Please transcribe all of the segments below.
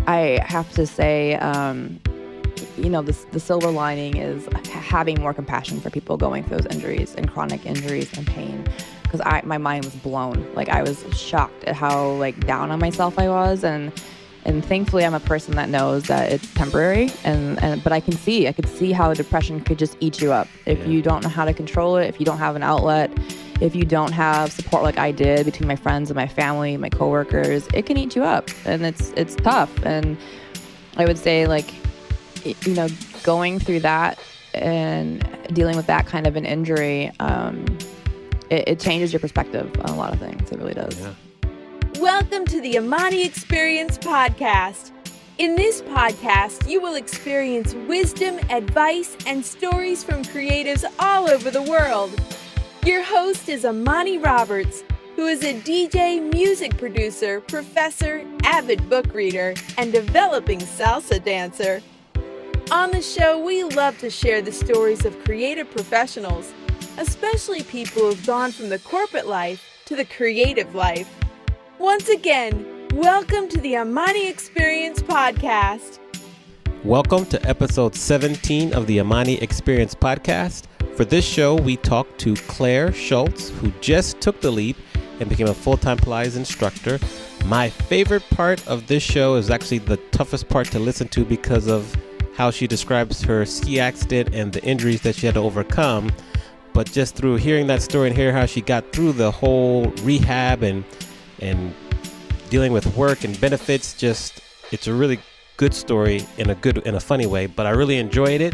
I have to say, the silver lining is having more compassion for people going through those injuries and chronic injuries and pain. Because my mind was blown. Like, I was shocked at how down on myself I was, and thankfully I'm a person that knows that it's temporary. But I could see how depression could just eat you up if you don't know how to control it, if you don't have an outlet, if you don't have support like I did between my friends and my family, my coworkers. It can eat you up, and it's tough. And I would say going through that and dealing with that kind of an injury, it changes your perspective on a lot of things. It really does. Yeah. Welcome to the Amani Experience Podcast. In this podcast, you will experience wisdom, advice, and stories from creatives all over the world. Your host is Amani Roberts, who is a DJ, music producer, professor, avid book reader, and developing salsa dancer. On the show, we love to share the stories of creative professionals, especially people who've gone from the corporate life to the creative life. Once again, welcome to the Amani Experience Podcast. Welcome to episode 17 of the Amani Experience Podcast. For this show, we talked to Claire Shultz, who just took the leap and became a full-time Pilates instructor. My favorite part of this show is actually the toughest part to listen to because of how she describes her ski accident and the injuries that she had to overcome. But just through hearing that story and hearing how she got through the whole rehab and dealing with work and benefits, it's a really good story in a funny way. But I really enjoyed it,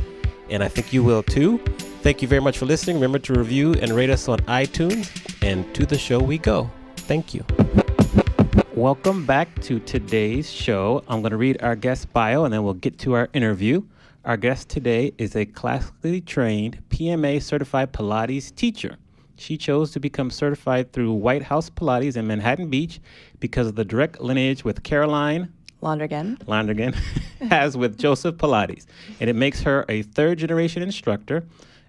and I think you will too. Thank you very much for listening. Remember to review and rate us on iTunes, and to the show we go. Thank you. Welcome back to today's show. I'm going to read our guest bio, and then we'll get to our interview. Our guest today is a classically trained PMA certified Pilates teacher. She chose to become certified through White House Pilates in Manhattan Beach because of the direct lineage with Caroline Landrigan has with Joseph Pilates, and it makes her a third-generation instructor.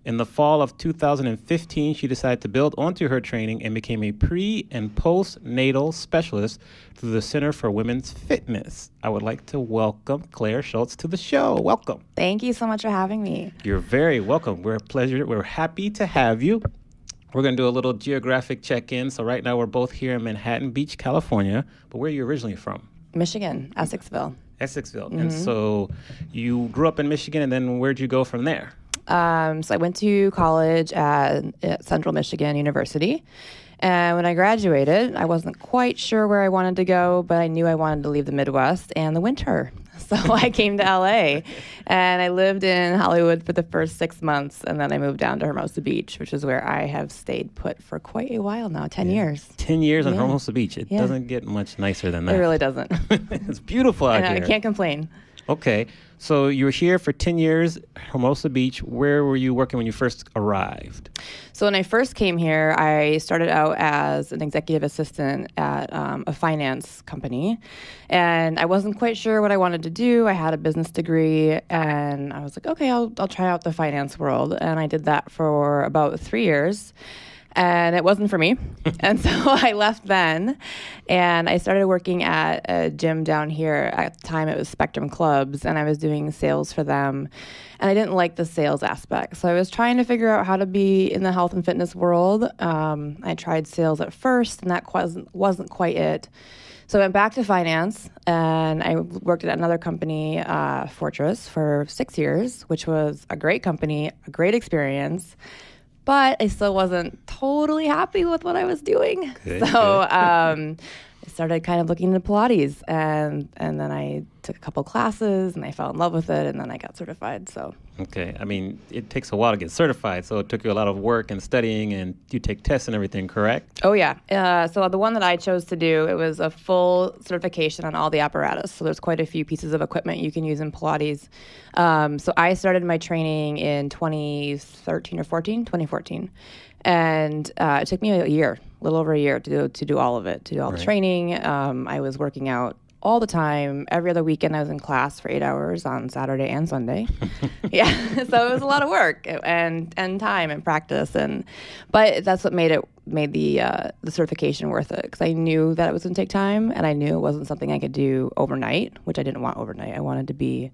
In the fall of 2015, she decided to build onto her training and became a pre- and postnatal specialist through the Center for Women's Fitness. I would like to welcome Claire Shultz to the show. Welcome. Thank you so much for having me. You're very welcome. We're happy to have you. We're going to do a little geographic check-in. So right now we're both here in Manhattan Beach, California. But where are you originally from? Michigan, Essexville. Mm-hmm. And so you grew up in Michigan, and then where'd you go from there? So I went to college at Central Michigan University. And when I graduated, I wasn't quite sure where I wanted to go, but I knew I wanted to leave the Midwest and the winter. So I came to LA, and I lived in Hollywood for the first 6 months, and then I moved down to Hermosa Beach, which is where I have stayed put for quite a while now, 10 years. 10 years on Hermosa Beach. It doesn't get much nicer than that. It really doesn't. It's beautiful out here. I can't complain. Okay. So you were here for 10 years, Hermosa Beach. Where were you working when you first arrived? So when I first came here, I started out as an executive assistant at a finance company. And I wasn't quite sure what I wanted to do. I had a business degree, and I was like, okay, I'll try out the finance world. And I did that for about 3 years. And it wasn't for me. And so I left then, and I started working at a gym down here. At the time, it was Spectrum Clubs, and I was doing sales for them. And I didn't like the sales aspect. So I was trying to figure out how to be in the health and fitness world. I tried sales at first, and that wasn't quite it. So I went back to finance, and I worked at another company, Fortress, for 6 years, which was a great company, a great experience. But I still wasn't totally happy with what I was doing. So I started kind of looking into Pilates, and then I took a couple classes, and I fell in love with it, and then I got certified. So okay. I mean, it takes a while to get certified, so it took you a lot of work and studying, and you take tests and everything, correct? Oh, yeah. So the one that I chose to do, it was a full certification on all the apparatus. So there's quite a few pieces of equipment you can use in Pilates. So I started my training in 2014. And it took me a little over a year to do all of it, to do all the training. I was working out all the time. Every other weekend I was in class for 8 hours on Saturday and Sunday. Yeah, so it was a lot of work and time and practice, but that's what made the certification worth it, because I knew that it was going to take time, and I knew it wasn't something I could do overnight, which I didn't want overnight. I wanted to be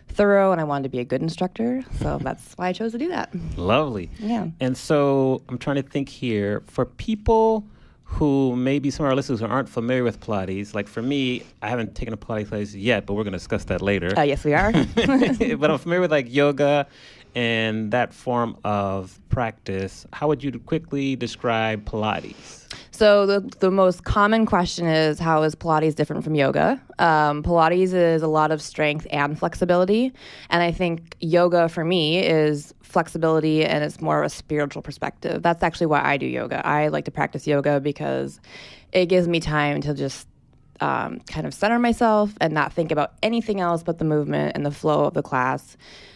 thorough, and I wanted to be a good instructor, so that's why I chose to do that. Lovely. Yeah. And so I'm trying to think here, for people who maybe some of our listeners who aren't familiar with Pilates, like for me, I haven't taken a Pilates class yet, but we're going to discuss that later. Yes, we are. But I'm familiar with like yoga and that form of practice. How would you quickly describe Pilates? So the most common question is, how is Pilates different from yoga? Pilates is a lot of strength and flexibility. And I think yoga for me is flexibility, and it's more of a spiritual perspective. That's actually why I do yoga. I like to practice yoga because it gives me time to just kind of center myself and not think about anything else but the movement and the flow of the class.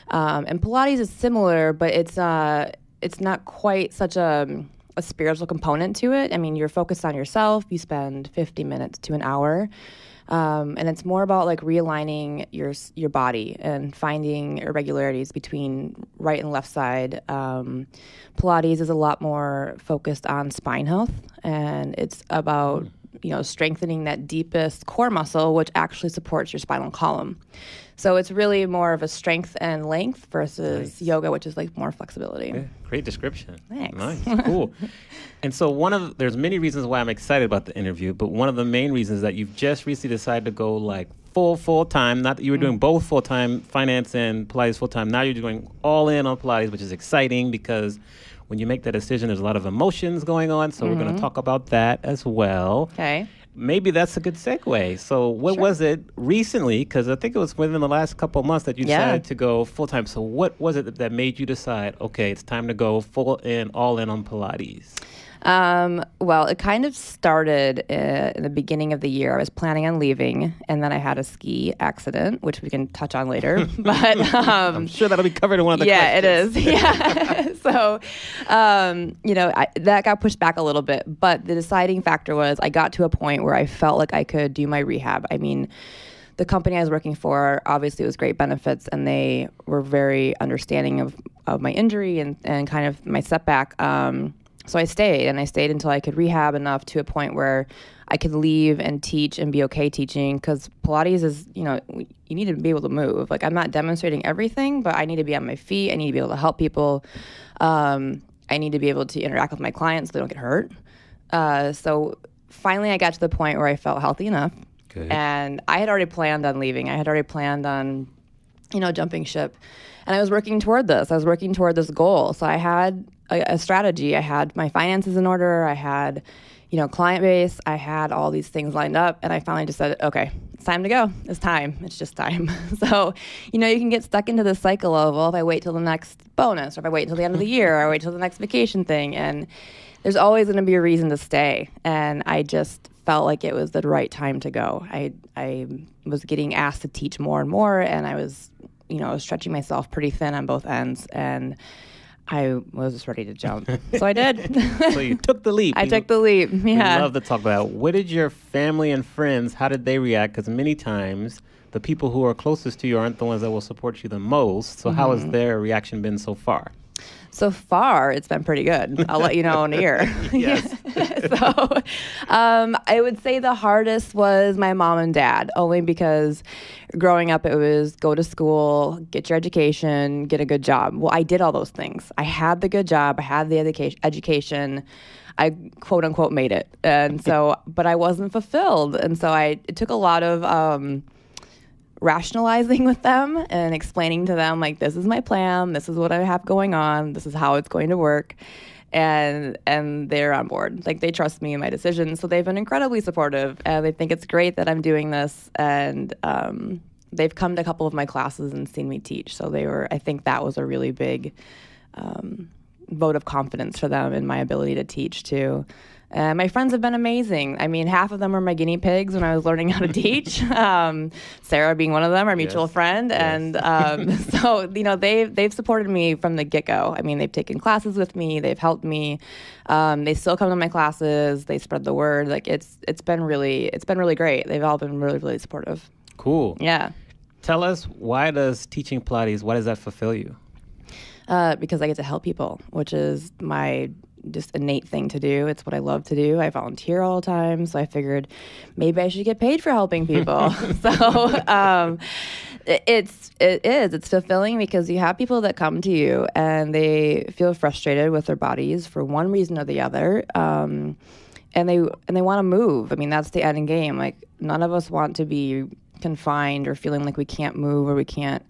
And Pilates is similar, but it's not quite such a spiritual component to it. I mean, you're focused on yourself. You spend 50 minutes to an hour. And it's more about like realigning your body and finding irregularities between right and left side. Pilates is a lot more focused on spine health, and it's about strengthening that deepest core muscle, which actually supports your spinal column. So it's really more of a strength and length versus yoga, which is like more flexibility. Yeah, great description. Thanks. Nice, cool. And so there's many reasons why I'm excited about the interview, but one of the main reasons is that you've just recently decided to go like full time. Not that you were doing both full time, finance and Pilates full time. Now you're doing all in on Pilates, which is exciting because when you make that decision, there's a lot of emotions going on. So we're going to talk about that as well. Okay. Maybe that's a good segue. So what was it recently? Because I think it was within the last couple of months that you decided to go full-time. So what was it that made you decide, okay, it's time to go all in on Pilates? Well, it kind of started in the beginning of the year. I was planning on leaving, and then I had a ski accident, which we can touch on later. But I'm sure that'll be covered in one of the questions. It is. Yeah. So, that got pushed back a little bit. But the deciding factor was I got to a point where I felt like I could do my rehab. I mean, the company I was working for, obviously it was great benefits, and they were very understanding of my injury and kind of my setback. So I stayed until I could rehab enough to a point where I could leave and teach and be okay teaching, because Pilates is, you need to be able to move. Like, I'm not demonstrating everything, but I need to be on my feet. I need to be able to help people. I need to be able to interact with my clients so they don't get hurt. So finally I got to the point where I felt healthy enough. Good. And I had already planned on leaving. I had already planned on, jumping ship. And I was working toward this. I was working toward this goal. So I had a strategy. I had my finances in order. I had, client base. I had all these things lined up. And I finally just said, okay, it's time to go. It's time. It's just time. So, you can get stuck into this cycle of, well, if I wait till the next bonus, or if I wait until the end of the year, or I wait till the next vacation thing. And there's always going to be a reason to stay. And I just felt like it was the right time to go. I was getting asked to teach more and more, and I was stretching myself pretty thin on both ends, and I was just ready to jump. So I did. So you took the leap. I took the leap, yeah. We love to talk about, what did your family and friends, how did they react? Because many times the people who are closest to you aren't the ones that will support you the most. So how has their reaction been so far? So far, it's been pretty good. I'll let you know in a year. Yes. So I would say the hardest was my mom and dad, only because growing up it was go to school, get your education, get a good job. Well, I did all those things. I had the good job. I had the education. I quote unquote made it. And so, but I wasn't fulfilled. And so it took a lot of rationalizing with them and explaining to them, like, this is my plan, this is what I have going on, this is how it's going to work, and they're on board. Like, they trust me in my decisions, so they've been incredibly supportive, and they think it's great that I'm doing this, and they've come to a couple of my classes and seen me teach, so I think that was a really big vote of confidence for them in my ability to teach too. And my friends have been amazing. I mean, half of them were my guinea pigs when I was learning how to teach. Sarah being one of them, our mutual friend. And so, they've supported me from the get-go. I mean, they've taken classes with me. They've helped me. They still come to my classes. They spread the word. Like, it's been really great. They've all been really, really supportive. Cool. Yeah. Tell us, why does teaching Pilates, why does that fulfill you? Because I get to help people, which is my just innate thing to do. It's what I love to do. I volunteer all the time, so I figured maybe I should get paid for helping people. So it's fulfilling because you have people that come to you and they feel frustrated with their bodies for one reason or the other, and they want to move. I mean, that's the end game. Like, none of us want to be confined or feeling like we can't move or we can't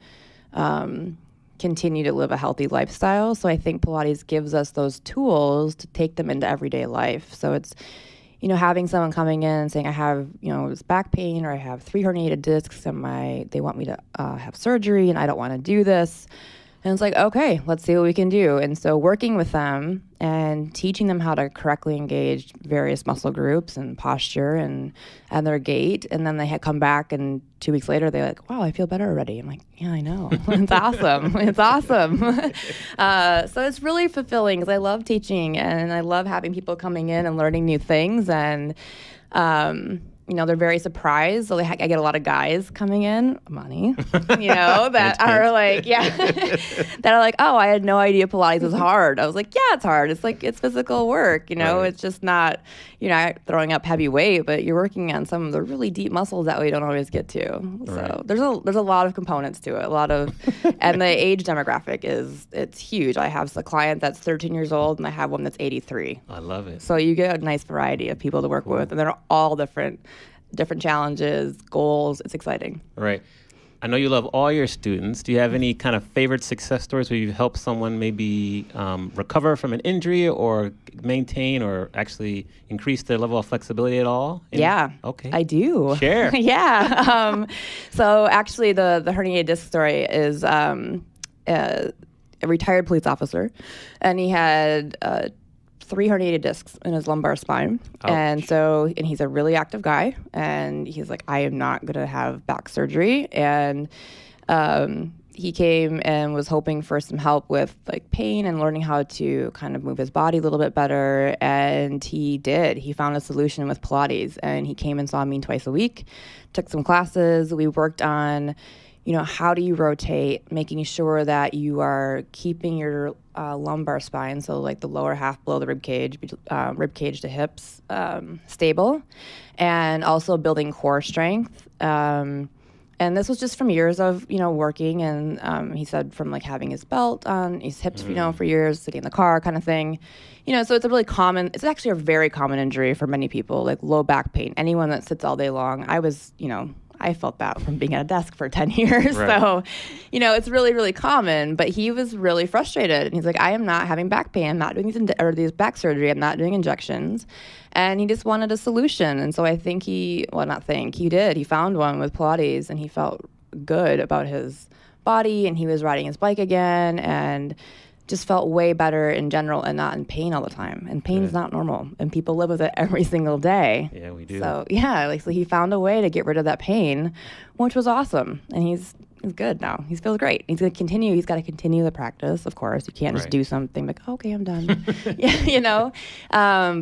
continue to live a healthy lifestyle. So I think Pilates gives us those tools to take them into everyday life. So it's, having someone coming in and saying, I have, this back pain, or I have 3 herniated discs and they want me to have surgery and I don't want to do this. And it's like, okay, let's see what we can do. And so working with them and teaching them how to correctly engage various muscle groups and posture and their gait. And then they come back and 2 weeks later, they're like, wow, I feel better already. I'm like, yeah, I know. It's awesome. It's awesome. So it's really fulfilling because I love teaching and I love having people coming in and learning new things. And, they're very surprised. So I get a lot of guys coming in, money, that are like, that are like, oh, I had no idea Pilates was hard. I was like, yeah, it's hard. It's like, it's physical work, Right. It's just not, throwing up heavy weight, but you're working on some of the really deep muscles that we don't always get to. So Right. there's a lot of components to it, and the age demographic it's huge. I have a client that's 13 years old and I have one that's 83. I love it. So you get a nice variety of people to work with, and they're all different challenges, goals. It's exciting. Right. I know you love all your students. Do you have any kind of favorite success stories where you've helped someone maybe recover from an injury or maintain or actually increase their level of flexibility at all? Yeah. Okay. I do. Share. Yeah. So actually the herniated disc story is a retired police officer, and he had 3 herniated discs in his lumbar spine. Ouch. And he's a really active guy, and he's like, I am not going to have back surgery. And he came and was hoping for some help with like pain and learning how to kind of move his body a little bit better. And he did. He found a solution with Pilates, and he came and saw me twice a week, took some classes. We worked on, how do you rotate, making sure that you are keeping your lumbar spine, so like the lower half below the rib cage to hips, stable, and also building core strength. And this was just from years of, working. And he said from like having his belt on his hips, for years, sitting in the car kind of thing. So it's actually a very common injury for many people, like low back pain. Anyone that sits all day long, I felt that from being at a desk for 10 years. Right. So, it's really, really common. But he was really frustrated. And he's like, I am not having back pain. I'm not doing these back surgery. I'm not doing injections. And he just wanted a solution. And so I think he did. He found one with Pilates, and he felt good about his body. And he was riding his bike again and just felt way better in general and not in pain all the time. And pain is not normal, and people live with it every single day. Yeah, we do. So so he found a way to get rid of that pain, which was awesome. And he's good now. He feels great. He's going to continue. He's got to continue the practice, of course. You can't just do something like, okay, I'm done. But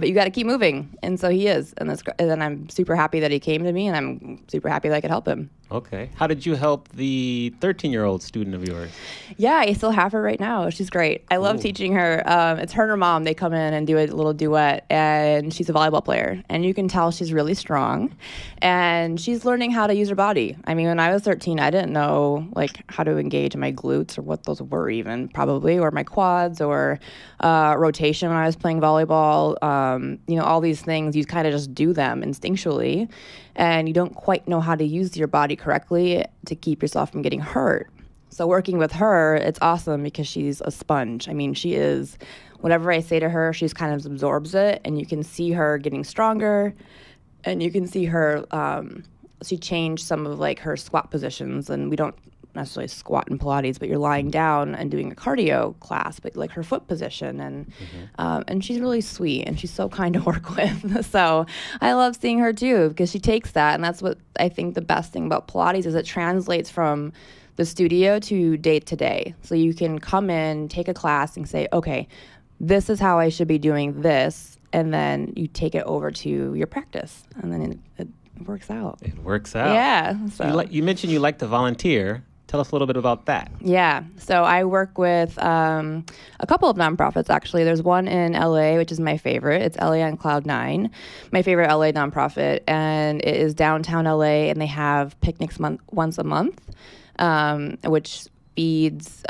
you got to keep moving. And so he is. And then I'm super happy that he came to me, and I'm super happy that I could help him. Okay. How did you help the 13-year-old student of yours? Yeah, I still have her right now. She's great. I love teaching her. It's her and her mom. They come in and do a little duet, and she's a volleyball player. And you can tell she's really strong, and she's learning how to use her body. I mean, when I was 13, I didn't know like how to engage my glutes or what those were even, probably, or my quads or rotation when I was playing volleyball. All these things, you kind of just do them instinctually, and you don't quite know how to use your body correctly to keep yourself from getting hurt. So working with her, it's awesome because she's a sponge. I mean, she is, whatever I say to her, she's kind of absorbs it, and you can see her getting stronger, and you can see her, she changed some of like her squat positions, and we don't necessarily squat in Pilates, but you're lying down and doing a cardio class, but like her foot position. And she's really sweet and she's so kind to work with. So I love seeing her too, because she takes that. And that's what I think the best thing about Pilates is it translates from the studio to day to day. So you can come in, take a class and say, okay, this is how I should be doing this. And then you take it over to your practice and then it works out. It works out. Yeah. So. You mentioned you like to volunteer. Tell us a little bit about that. Yeah. So I work with a couple of nonprofits, actually. There's one in LA, which is my favorite. It's LA on Cloud 9, my favorite LA nonprofit. And it is downtown LA, and they have picnics once a month, which feeds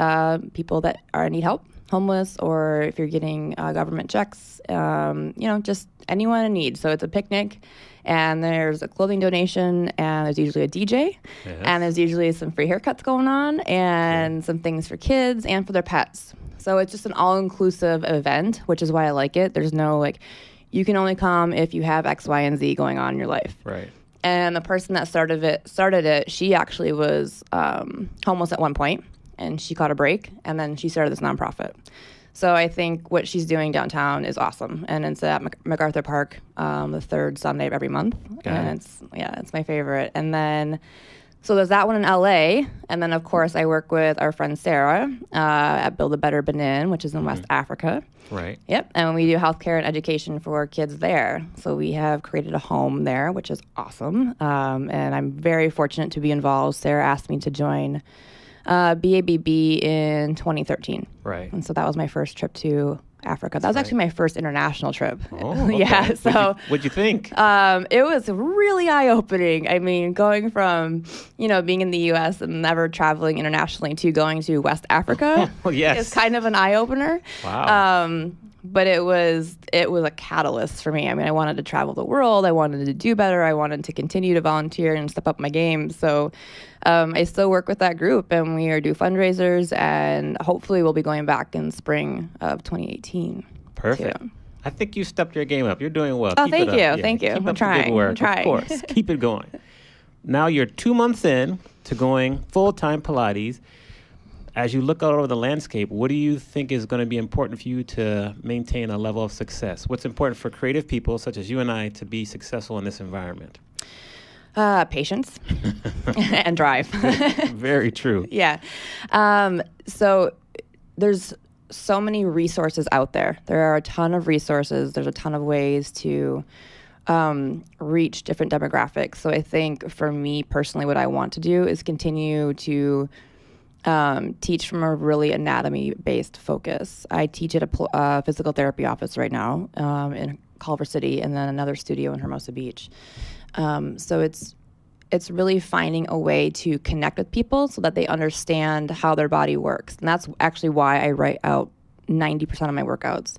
people that need help, homeless, or if you're getting government checks, just anyone in need. So it's a picnic. And there's a clothing donation, and there's usually a DJ, and there's usually some free haircuts going on, and some things for kids and for their pets. So it's just an all-inclusive event, which is why I like it. There's no, you can only come if you have X, Y, and Z going on in your life. Right. And the person that started it, she actually was homeless at one point, and she caught a break, and then she started this nonprofit. So I think what she's doing downtown is awesome, and it's at MacArthur Park the third Sunday of every month, it's my favorite. And then, so there's that one in LA, and then of course I work with our friend Sarah at Build a Better Benin, which is in West Africa. Right. Yep, and we do healthcare and education for kids there. So we have created a home there, which is awesome, and I'm very fortunate to be involved. Sarah asked me to join BABB in 2013. Right. And so that was my first trip to Africa. That was actually my first international trip. Oh, okay. Yeah. So what'd you think? It was really eye-opening. I mean, going from, being in the U.S. and never traveling internationally to going to West Africa is kind of an eye-opener. Wow. But it was a catalyst for me. I mean, I wanted to travel the world. I wanted to do better. I wanted to continue to volunteer and step up my game. So I still work with that group, and we do fundraisers, and hopefully we'll be going back in spring of 2018. Perfect. Too. I think you stepped your game up. You're doing well. Oh, Keep thank it you. up. Thank you. Keep I'm up trying. the good work. I'm trying. Of course. Keep it going. Now you're 2 months in to going full-time Pilates. As you look out over the landscape, what do you think is going to be important for you to maintain a level of success? What's important for creative people such as you and I to be successful in this environment? Patience and drive. Very true. Yeah. So there's so many resources out there. There are a ton of resources. There's a ton of ways to reach different demographics. So I think for me personally, what I want to do is continue to teach from a really anatomy-based focus. I teach at a physical therapy office right now in Culver City, and then another studio in Hermosa Beach. So it's really finding a way to connect with people so that they understand how their body works. And that's actually why I write out 90% of my workouts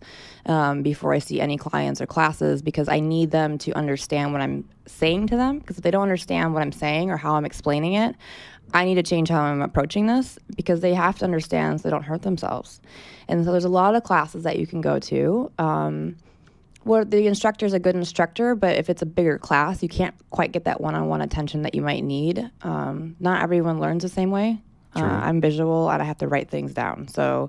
before I see any clients or classes, because I need them to understand what I'm saying to them. Because if they don't understand what I'm saying or how I'm explaining it, I need to change how I'm approaching this, because they have to understand so they don't hurt themselves. And so there's a lot of classes that you can go to where the instructor is a good instructor, but if it's a bigger class, you can't quite get that one-on-one attention that you might need. Not everyone learns the same way. I'm visual and I have to write things down. So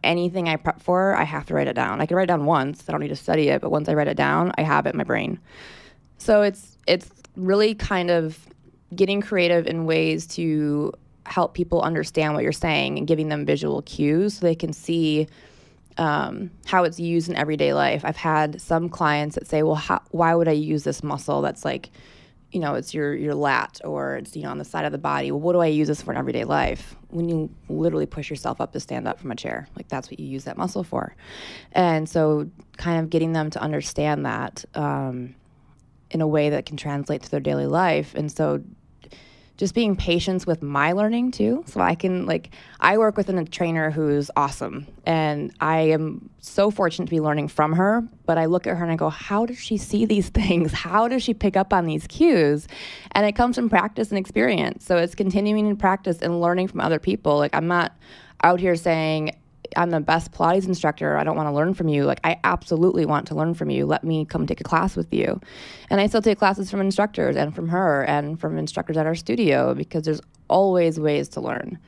anything I prep for, I have to write it down. I can write it down once. I don't need to study it, but once I write it down, I have it in my brain. So it's really kind of getting creative in ways to help people understand what you're saying and giving them visual cues so they can see how it's used in everyday life. I've had some clients that say, well, why would I use this muscle that's it's your lat, or it's, on the side of the body. Well, what do I use this for in everyday life? When you literally push yourself up to stand up from a chair, that's what you use that muscle for. And so kind of getting them to understand that in a way that can translate to their daily life. And so just being patient with my learning too. So I work with a trainer who's awesome, and I am so fortunate to be learning from her, but I look at her and I go, how does she see these things? How does she pick up on these cues? And it comes from practice and experience. So it's continuing to practice and learning from other people. I'm not out here saying, I'm the best Pilates instructor. I don't want to learn from you. Like, I absolutely want to learn from you. Let me come take a class with you. And I still take classes from instructors and from her and from instructors at our studio, because there's always ways to learn.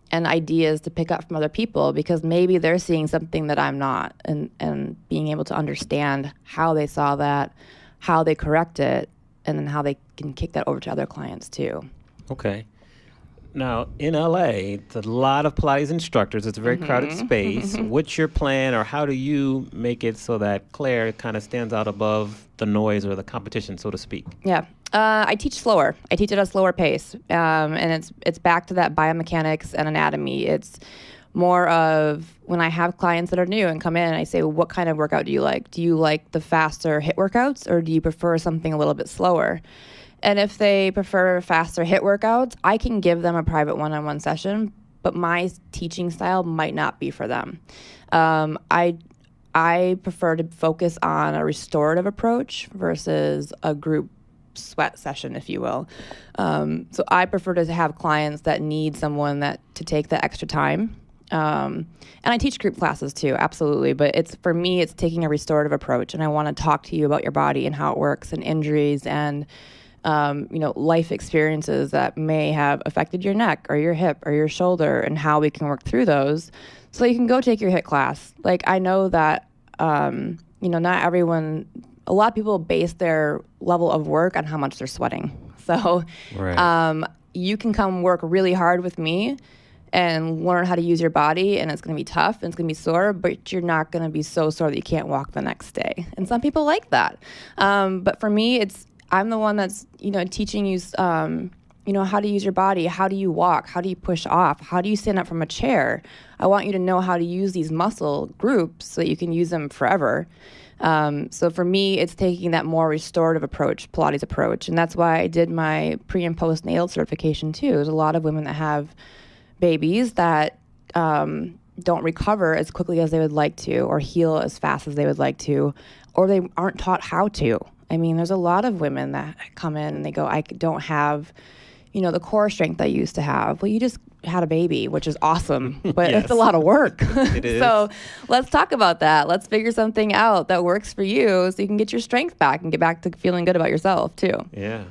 And ideas to pick up from other people, because maybe they're seeing something that I'm not, and being able to understand how they saw that, how they correct it, and then how they can kick that over to other clients too. Okay. Now, in LA, it's a lot of Pilates instructors. It's a very crowded space. What's your plan, or how do you make it so that Claire kind of stands out above the noise or the competition, so to speak? Yeah. I teach slower. I teach at a slower pace. And it's back to that biomechanics and anatomy. It's more of when I have clients that are new and come in, I say, well, what kind of workout do you like? Do you like the faster HIIT workouts, or do you prefer something a little bit slower? And if they prefer faster HIIT workouts, I can give them a private one-on-one session, but my teaching style might not be for them. I prefer to focus on a restorative approach versus a group sweat session, if you will. So I prefer to have clients that need someone to take the extra time. And I teach group classes too, absolutely. But for me, it's taking a restorative approach, and I want to talk to you about your body and how it works, and injuries and life experiences that may have affected your neck or your hip or your shoulder, and how we can work through those so you can go take your HIIT class. Like, I know that, not everyone, a lot of people base their level of work on how much they're sweating. So Right. You can come work really hard with me and learn how to use your body, and it's going to be tough and it's going to be sore, but you're not going to be so sore that you can't walk the next day. And some people like that. But for me, I'm the one that's, teaching you, how to use your body. How do you walk? How do you push off? How do you stand up from a chair? I want you to know how to use these muscle groups so that you can use them forever. So for me, it's taking that more restorative approach, Pilates approach. And that's why I did my pre and postnatal certification too. There's a lot of women that have babies that don't recover as quickly as they would like to, or heal as fast as they would like to, or they aren't taught how to. I mean, there's a lot of women that come in and they go, I don't have, the core strength I used to have. Well, you just had a baby, which is awesome, but Yes. It's a lot of work. It is. So let's talk about that. Let's figure something out that works for you so you can get your strength back and get back to feeling good about yourself too. Yeah.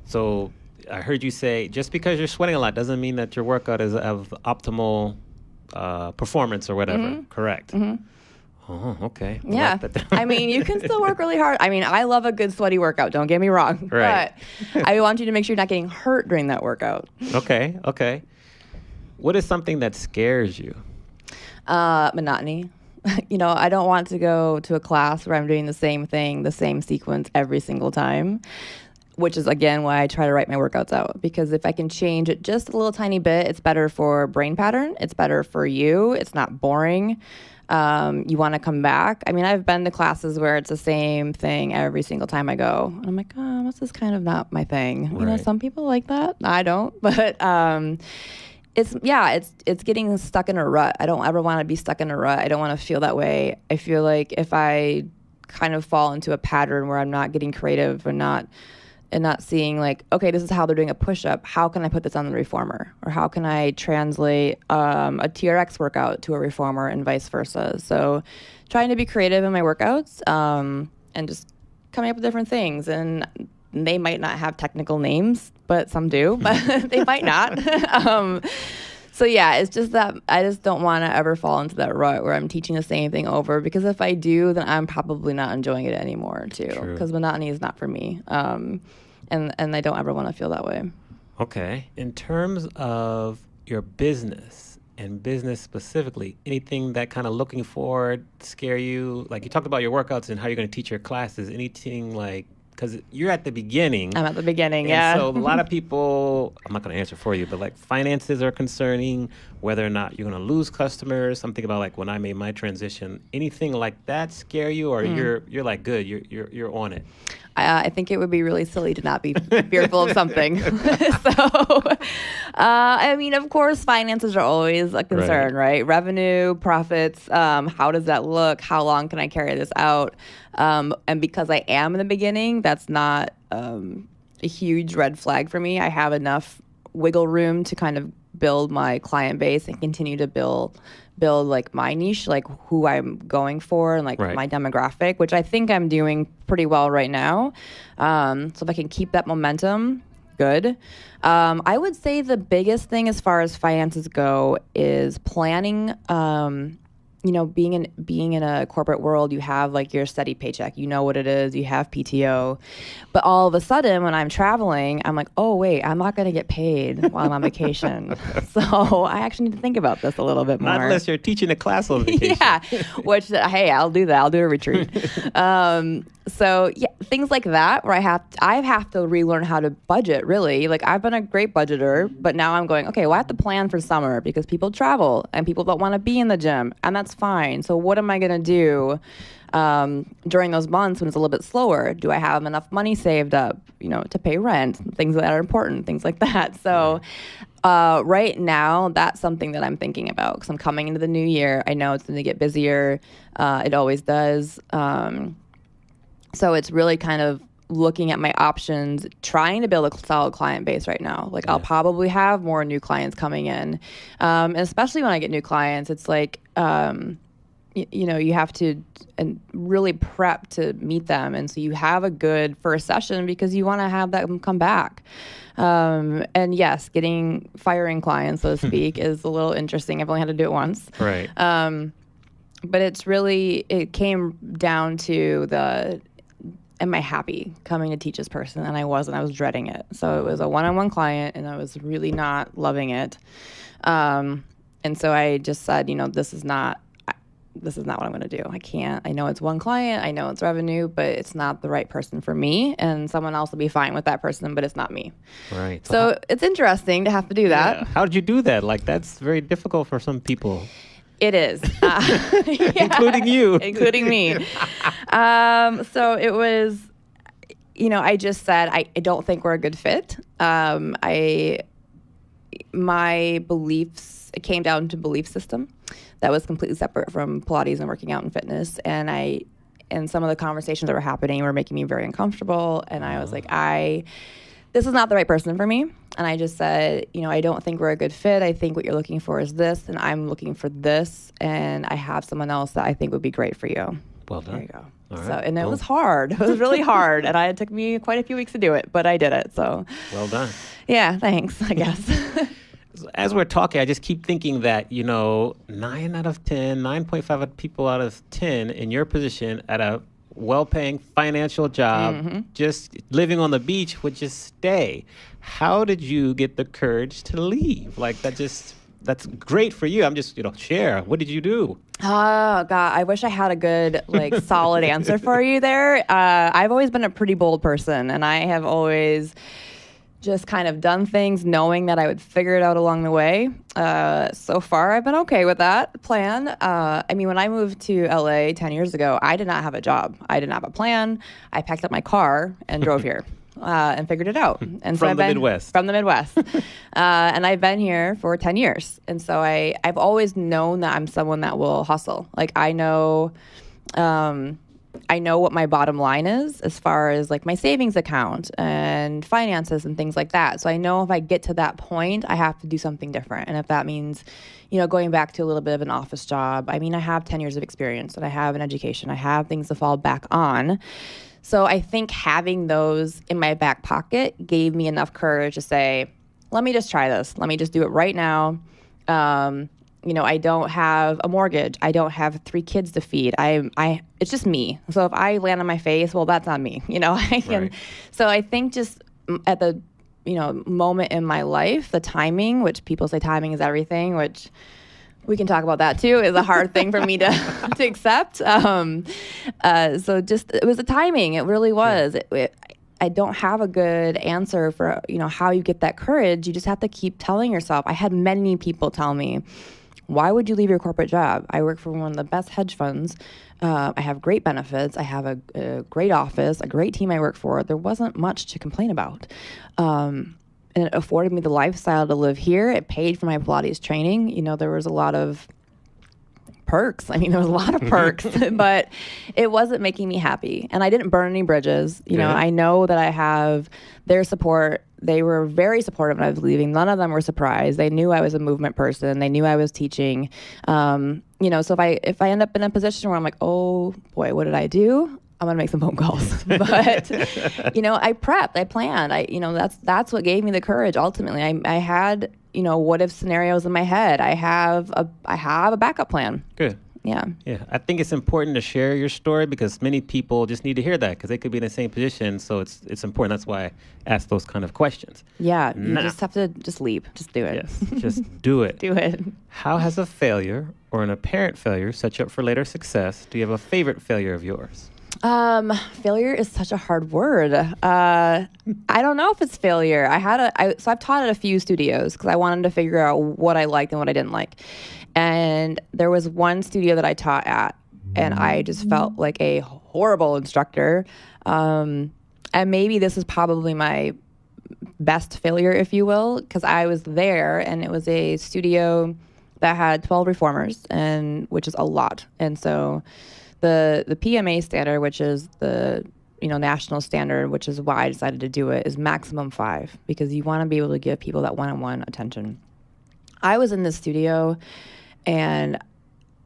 So I heard you say, just because you're sweating a lot doesn't mean that your workout is of optimal performance or whatever. Correct. Oh, okay. I'll Yeah. write that down. I mean, you can still work really hard. I mean, I love a good sweaty workout. Don't get me wrong. Right. But I want you to make sure you're not getting hurt during that workout. Okay. What is something that scares you? Monotony. I don't want to go to a class where I'm doing the same thing, the same sequence every single time, which is, again, why I try to write my workouts out. Because if I can change it just a little tiny bit, it's better for brain pattern. It's better for you. It's not boring. You want to come back. I mean, I've been to classes where it's the same thing every single time I go. And I'm like, this is kind of not my thing. Right. Some people like that. I don't. But it's getting stuck in a rut. I don't ever want to be stuck in a rut. I don't want to feel that way. I feel like if I kind of fall into a pattern where I'm not getting creative and not seeing like, okay, this is how they're doing a push-up. How can I put this on the reformer? Or how can I translate a TRX workout to a reformer and vice versa? So trying to be creative in my workouts and just coming up with different things. And they might not have technical names, but some do, but they might not. So yeah, it's just that I just don't want to ever fall into that rut where I'm teaching the same thing over, because if I do, then I'm probably not enjoying it anymore too, because monotony is not for me. And I don't ever want to feel that way. Okay. In terms of your business and business specifically, anything that kind of looking forward scare you? Like you talked about your workouts and how you're going to teach your classes. Anything like, because you're at the beginning. I'm at the beginning, and yeah. So a lot of people, I'm not going to answer for you, but like finances are concerning, whether or not you're going to lose customers. Something about like when I made my transition. Anything like that scare you, or you're like good, you're on it? I think it would be really silly to not be fearful of something. I mean, of course, finances are always a concern, right? Revenue, profits, how does that look? How long can I carry this out? And because I am in the beginning, that's not a huge red flag for me. I have enough wiggle room to kind of build my client base and continue to build like my niche, like who I'm going for and like my demographic, which I think I'm doing pretty well right now. So if I can keep that momentum, good. I would say the biggest thing as far as finances go is planning. Being in a corporate world, you have like your steady paycheck. You know what it is. You have PTO. But all of a sudden, when I'm traveling, I'm like, oh, wait, I'm not going to get paid while I'm on vacation. So I actually need to think about this a little bit more. Not unless you're teaching a class on vacation. Yeah, which, hey, I'll do that. I'll do a retreat. So yeah, things like that where I have to relearn how to budget, really. Like I've been a great budgeter, but now I'm going, okay, well, I have to plan for summer because people travel and people don't want to be in the gym, and that's fine. So what am I going to do during those months when it's a little bit slower? Do I have enough money saved up, to pay rent, things that are important, things like that. So right now, that's something that I'm thinking about because I'm coming into the new year. I know it's going to get busier. It always does. So it's really kind of looking at my options, trying to build a solid client base right now. Like I'll probably have more new clients coming in. And especially when I get new clients, it's like, you have to really prep to meet them. And so you have a good first session because you want to have them come back. And yes, firing clients, so to speak, is a little interesting. I've only had to do it once. Right. But it came down to am I happy coming to teach this person? And I wasn't. I was dreading it. So it was a one-on-one client, and I was really not loving it. And so I just said, this is not what I'm going to do. I can't. I know it's one client. I know it's revenue, but it's not the right person for me. And someone else will be fine with that person, but it's not me. Right. So it's interesting to have to do that. Yeah. How did you do that? Like, that's very difficult for some people. It is. Including you. Including me. So it was, I just said, I don't think we're a good fit. My beliefs, it came down to belief system that was completely separate from Pilates and working out and fitness. And some of the conversations that were happening were making me very uncomfortable. And I was like, this is not the right person for me. And I just said, I don't think we're a good fit. I think what you're looking for is this, and I'm looking for this, and I have someone else that I think would be great for you. Well done. There you go. All right. So, and it was hard. It was really hard, and it took me quite a few weeks to do it, but I did it. So, well done. Yeah, thanks, I guess. As we're talking, I just keep thinking that, 9.5 people out of 10 in your position at a well-paying financial job, just living on the beach would just stay. How did you get the courage to leave? Like that's great for you. I'm just, share. What did you do? Oh, God, I wish I had a good, solid answer for you there. I've always been a pretty bold person, and I have always just kind of done things knowing that I would figure it out along the way. So far, I've been okay with that plan. When I moved to LA 10 years ago, I did not have a job. I didn't have a plan. I packed up my car and drove here and figured it out. And From the Midwest. From the Midwest. And I've been here for 10 years. And so I've always known that I'm someone that will hustle. Like I know what my bottom line is as far as my savings account and finances and things like that. So I know if I get to that point, I have to do something different. And if that means, going back to a little bit of an office job, I have 10 years of experience and I have an education. I have things to fall back on. So I think having those in my back pocket gave me enough courage to say, let me just try this. Let me just do it right now. I don't have a mortgage. I don't have 3 kids to feed. It's just me. So if I land on my face, well, that's on me. I can. Right. So I think just at the, moment in my life, the timing, which people say timing is everything, which we can talk about that too, is a hard thing for me to accept. So just, it was the timing. It really was. I don't have a good answer for, how you get that courage. You just have to keep telling yourself. I had many people tell me, why would you leave your corporate job? I work for one of the best hedge funds. I have great benefits. I have a great office, a great team I work for. There wasn't much to complain about. And it afforded me the lifestyle to live here. It paid for my Pilates training. There was a lot of perks. There was a lot of perks, but it wasn't making me happy. And I didn't burn any bridges. I know that I have their support. they were very supportive when I was leaving. None of them were surprised. They knew I was a movement person. They knew I was teaching. So if I end up in a position where I'm like, oh boy, what did I do? I'm going to make some phone calls. But, I prepped, I planned. That's what gave me the courage. Ultimately, I had, what if scenarios in my head. I have a backup plan. Good. Yeah. Yeah. I think it's important to share your story because many people just need to hear that because they could be in the same position. So it's important. That's why I ask those kind of questions. Yeah. You just have to just leap. Just do it. Yes. Just do it. Do it. How has a failure or an apparent failure set you up for later success? Do you have a favorite failure of yours? Failure is such a hard word. I don't know if it's failure. So I've taught at a few studios because I wanted to figure out what I liked and what I didn't like. And there was one studio that I taught at, and I just felt like a horrible instructor. And maybe this is probably my best failure, if you will, because I was there and it was a studio that had 12 reformers, which is a lot. And so the PMA standard, which is the national standard, which is why I decided to do it, is maximum 5 because you want to be able to give people that one-on-one attention. I was in this studio and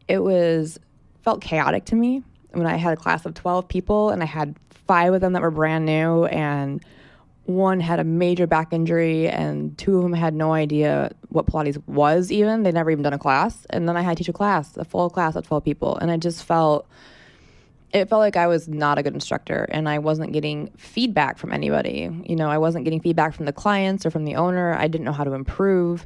it felt chaotic to me when I had a class of 12 people and I had 5 of them that were brand new and one had a major back injury and 2 of them had no idea what Pilates was even. They'd never even done a class. And then I had to teach a full class of 12 people. And it felt like I was not a good instructor and I wasn't getting feedback from anybody. I wasn't getting feedback from the clients or from the owner. I didn't know how to improve.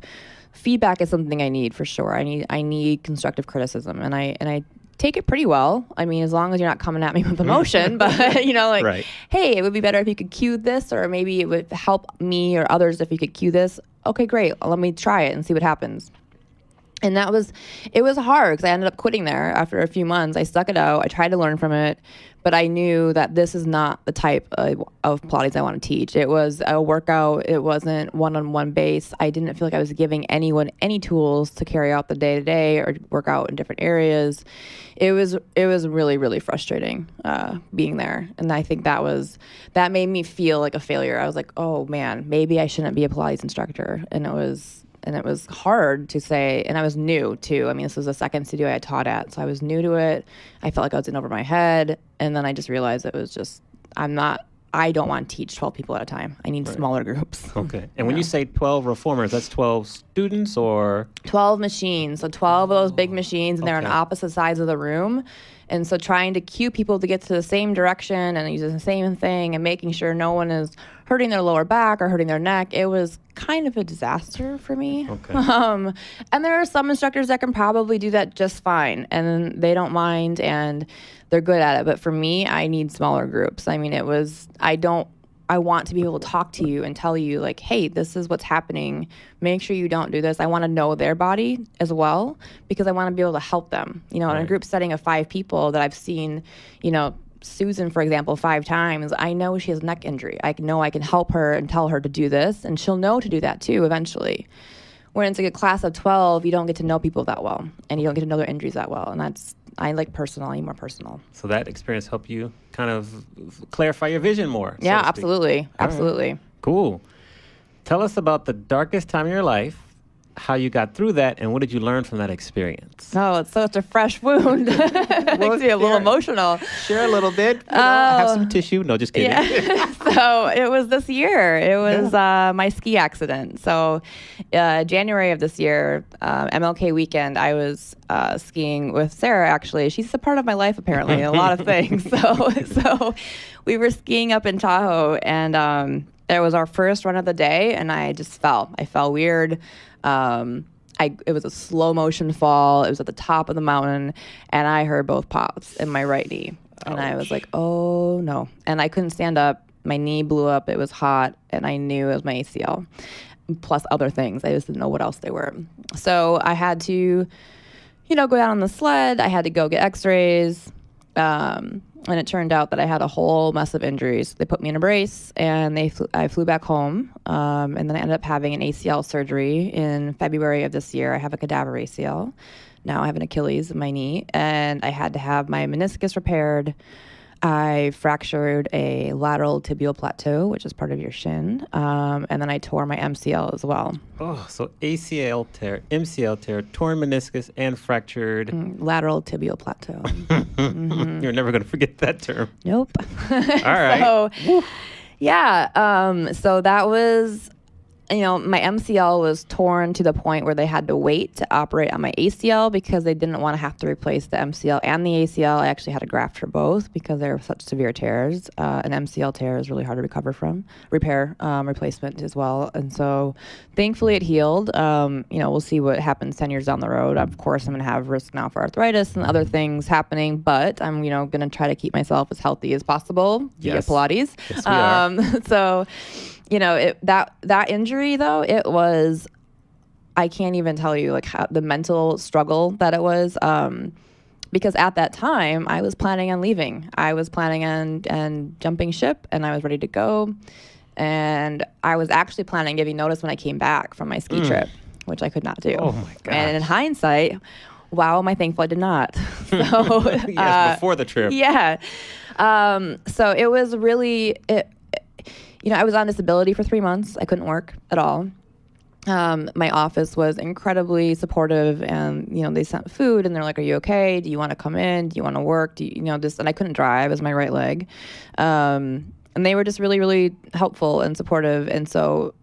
Feedback is something I need for sure. I need constructive criticism and I take it pretty well. I mean, as long as you're not coming at me with emotion, but right. Hey, it would be better if you could cue this, or maybe it would help me or others if you could cue this. Okay, great. Let me try it and see what happens. And it was hard because I ended up quitting there after a few months. I stuck it out. I tried to learn from it, but I knew that this is not the type of Pilates I want to teach. It was a workout. It wasn't one-on-one base. I didn't feel like I was giving anyone any tools to carry out the day-to-day or work out in different areas. It was really, really frustrating being there. And I think that made me feel like a failure. I was like, oh man, maybe I shouldn't be a Pilates instructor. And it was hard to say, and I was new too. I mean, this was the second studio I had taught at, so I was new to it. I felt like I was in over my head, and then I just realized it was just, I don't want to teach 12 people at a time. I need smaller groups. Okay. And when you say 12 reformers, that's 12 students or? 12 machines. So 12 of those big machines, and they're on opposite sides of the room. And so trying to cue people to get to the same direction and using the same thing and making sure no one is hurting their lower back or hurting their neck, it was kind of a disaster for me. Okay. And there are some instructors that can probably do that just fine, and they don't mind, and they're good at it. But for me, I need smaller groups. I mean, I want to be able to talk to you and tell you, like, hey, this is what's happening. Make sure you don't do this. I want to know their body as well because I want to be able to help them. In a group setting of 5 people that I've seen, Susan, for example, 5 times, I know she has a neck injury. I know I can help her and tell her to do this, and she'll know to do that too eventually. When it's like a class of 12, you don't get to know people that well, and you don't get to know their injuries that well, and I like personal. I need more personal. So that experience helped you kind of clarify your vision more. Yeah, absolutely. Absolutely. Right. Cool. Tell us about the darkest time in your life, how you got through that, and what did you learn from that experience? Oh, it's such a fresh wound. It makes me a little emotional. Share a little bit. Have some tissue. No, just kidding. Yeah. So it was this year. It was my ski accident. So January of this year, MLK weekend, I was skiing with Sarah, actually. She's a part of my life, apparently, a lot of things. So we were skiing up in Tahoe, and it was our first run of the day, and I just fell. I fell weird. It was a slow motion fall. It was at the top of the mountain, and I heard both pops in my right knee. And I was like, oh no. And I couldn't stand up. My knee blew up. It was hot, and I knew it was my ACL, plus other things. I just didn't know what else they were. So I had to, go down on the sled. I had to go get x-rays. And it turned out that I had a whole mess of injuries. They put me in a brace, and I flew back home. And then I ended up having an ACL surgery in February of this year. I have a cadaver ACL. Now I have an Achilles in my knee, and I had to have my meniscus repaired. I fractured a lateral tibial plateau, which is part of your shin, and then I tore my MCL as well. Oh, so ACL tear, MCL tear, torn meniscus, and fractured lateral tibial plateau. You're never going to forget that term. Nope. All right. So, yeah. So that was, my MCL was torn to the point where they had to wait to operate on my ACL because they didn't want to have to replace the MCL and the ACL. I actually had a graft for both because they were such severe tears. An MCL tear is really hard to recover from, replacement as well. And so thankfully it healed. We'll see what happens 10 years down the road. Of course, I'm going to have risk now for arthritis and other things happening, but I'm, going to try to keep myself as healthy as possible via Pilates. Yes, we are. So, that injury though, it was, I can't even tell you like how the mental struggle that it was, because at that time I was planning on leaving. I was planning on jumping ship and I was ready to go. And I was actually planning on giving notice when I came back from my ski trip, which I could not do. Oh my gosh. And in hindsight, wow, am I thankful I did not. So, yes, before the trip. Yeah. So it was really, I was on disability for 3 months. I couldn't work at all. My office was incredibly supportive, and they sent food, and they're like, "Are you okay? Do you want to come in? Do you want to work? Do you this?" And I couldn't drive as my right leg, and they were just really, really helpful and supportive. And so,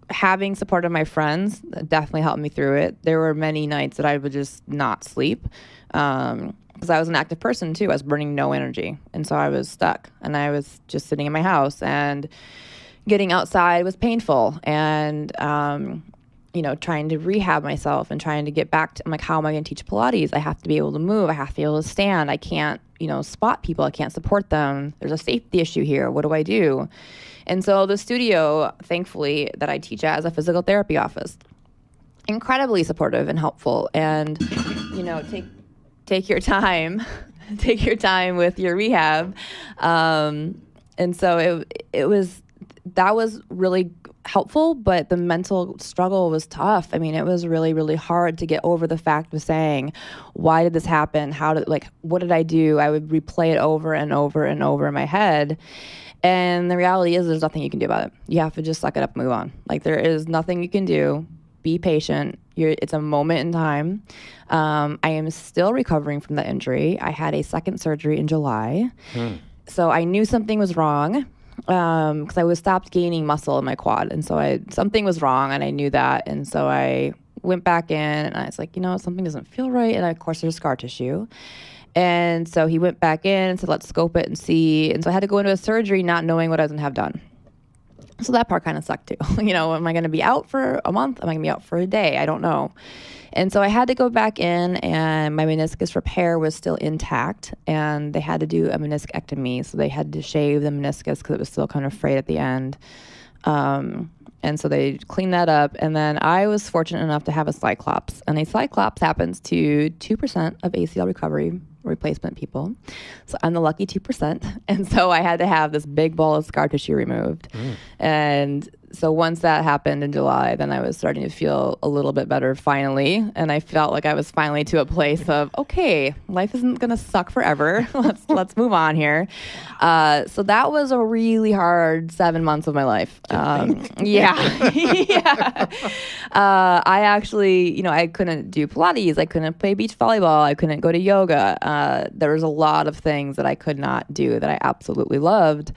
having support of my friends definitely helped me through it. There were many nights that I would just not sleep. Because I was an active person too. I was burning no energy. And so I was stuck. And I was just sitting in my house. And getting outside was painful. And, trying to rehab myself and trying to get back to, I'm like, how am I going to teach Pilates? I have to be able to move. I have to be able to stand. I can't, spot people. I can't support them. There's a safety issue here. What do I do? And so the studio, thankfully, that I teach at is a physical therapy office. Incredibly supportive and helpful. And, take your time with your rehab. And so that was really helpful, but the mental struggle was tough. I mean, it was really, really hard to get over the fact of saying, why did this happen? What did I do? I would replay it over and over and over in my head. And the reality is there's nothing you can do about it. You have to just suck it up and move on. There is nothing you can do. Be patient. It's a moment in time. I am still recovering from that injury. I had a second surgery in July. So I knew something was wrong because I was stopped gaining muscle in my quad. And so something was wrong and I knew that. And so I went back in and I was like, something doesn't feel right. And of course there's scar tissue. And so he went back in and said, let's scope it and see. And so I had to go into a surgery not knowing what I was going to have done. So that part kind of sucked too. Am I going to be out for a month? Am I going to be out for a day? I don't know. And so I had to go back in, and my meniscus repair was still intact, and they had to do a meniscectomy. So they had to shave the meniscus because it was still kind of frayed at the end. And so they cleaned that up. And then I was fortunate enough to have a cyclops. And a cyclops happens to 2% of ACL recovery replacement people. So I'm the lucky 2%. And so I had to have this big ball of scar tissue removed. And so once that happened in July, then I was starting to feel a little bit better finally. And I felt like I was finally to a place of, okay, life isn't going to suck forever. Let's move on here. So that was a really hard 7 months of my life. Yeah. I actually, I couldn't do Pilates. I couldn't play beach volleyball. I couldn't go to yoga. There was a lot of things that I could not do that I absolutely loved.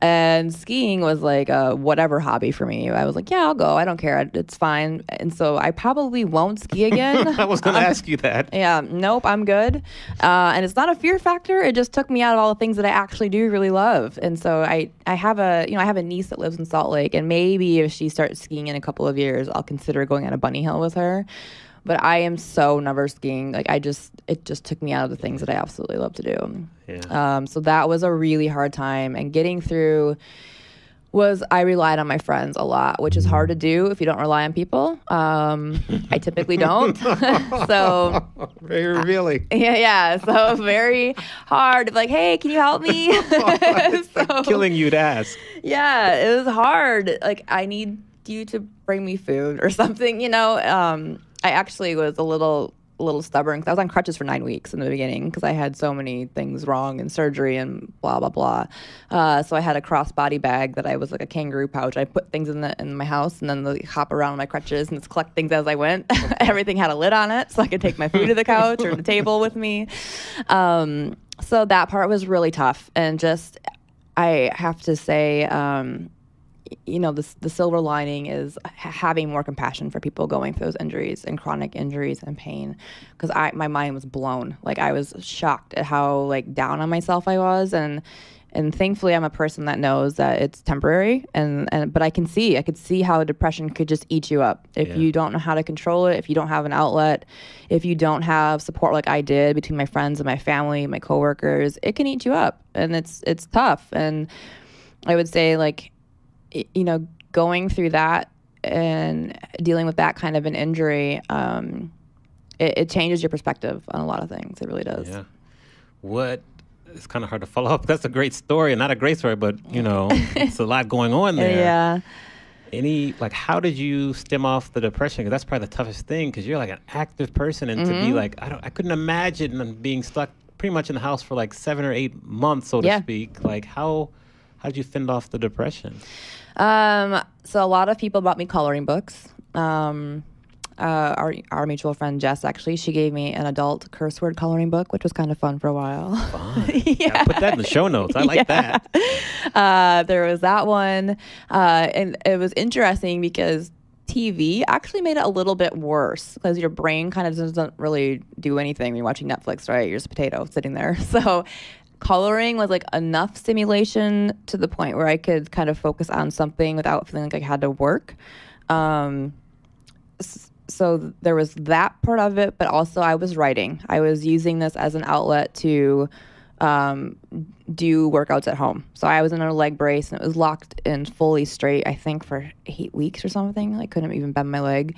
And skiing was like a whatever hobby for me. I was like, yeah, I'll go. I don't care. It's fine. And so I probably won't ski again. I was going to ask you that. Yeah. Nope. I'm good. And it's not a fear factor. It just took me out of all the things that I actually do really love. And so I have a niece that lives in Salt Lake, and maybe if she starts skiing in a couple of years, I'll consider going on a bunny hill with her. But I am so never skiing. It just took me out of the things that I absolutely love to do. Yeah. So that was a really hard time. And getting through I relied on my friends a lot, which is hard to do if you don't rely on people. I typically don't. So very revealing. Yeah. So very hard. Like, hey, can you help me? It's like killing you to ask. Yeah, it was hard. Like, I need you to bring me food or something, I actually was a little a little stubborn because I was on crutches for 9 weeks in the beginning because I had so many things wrong and surgery and blah, blah, blah. So I had a crossbody bag that I was like a kangaroo pouch. I put things in my house and then hop around on my crutches and just collect things as I went. Everything had a lid on it so I could take my food to the couch or the table with me. So that part was really tough. And just, I have to say, the silver lining is having more compassion for people going through those injuries and chronic injuries and pain. Because my mind was blown. Like, I was shocked at how like down on myself I was, and thankfully I'm a person that knows that it's temporary. But I could see how depression could just eat you up if you don't know how to control it, if you don't have an outlet, if you don't have support like I did between my friends and my family, my coworkers. It can eat you up, and it's tough. And I would say, like, going through that and dealing with that kind of an injury, it changes your perspective on a lot of things. It really does. Yeah. It's kind of hard to follow up. That's a great story, and not a great story, but, it's a lot going on there. Yeah. How did you stem off the depression? Because that's probably the toughest thing, because you're like an active person, and to be like, I couldn't imagine being stuck pretty much in the house for like 7 or 8 months, so to speak. Like, how did you fend off the depression? So a lot of people bought me coloring books. Our mutual friend Jess, actually, she gave me an adult curse word coloring book, which was kind of fun for a while. Fun. Yeah. Put that in the show notes. I like that. There was that one. And it was interesting because TV actually made it a little bit worse because your brain kind of doesn't really do anything when you're watching Netflix, right? You're just a potato sitting there. So coloring was like enough stimulation to the point where I could kind of focus on something without feeling like I had to work. So there was that part of it, but also I was writing. I was using this as an outlet to do workouts at home. So I was in a leg brace and it was locked in fully straight, I think for 8 weeks or something. I couldn't even bend my leg.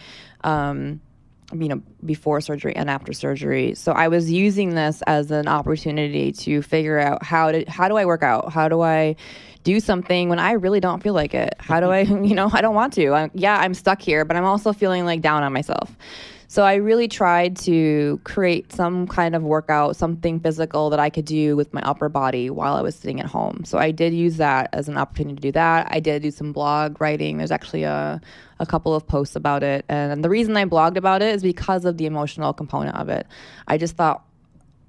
Before surgery and after surgery. So I was using this as an opportunity to figure out how do I work out? How do I do something when I really don't feel like it? How do I, I don't want to. I'm stuck here, but I'm also feeling like down on myself. So I really tried to create some kind of workout, something physical that I could do with my upper body while I was sitting at home. So I did use that as an opportunity to do that. I did do some blog writing. There's actually a couple of posts about it. And the reason I blogged about it is because of the emotional component of it. I just thought,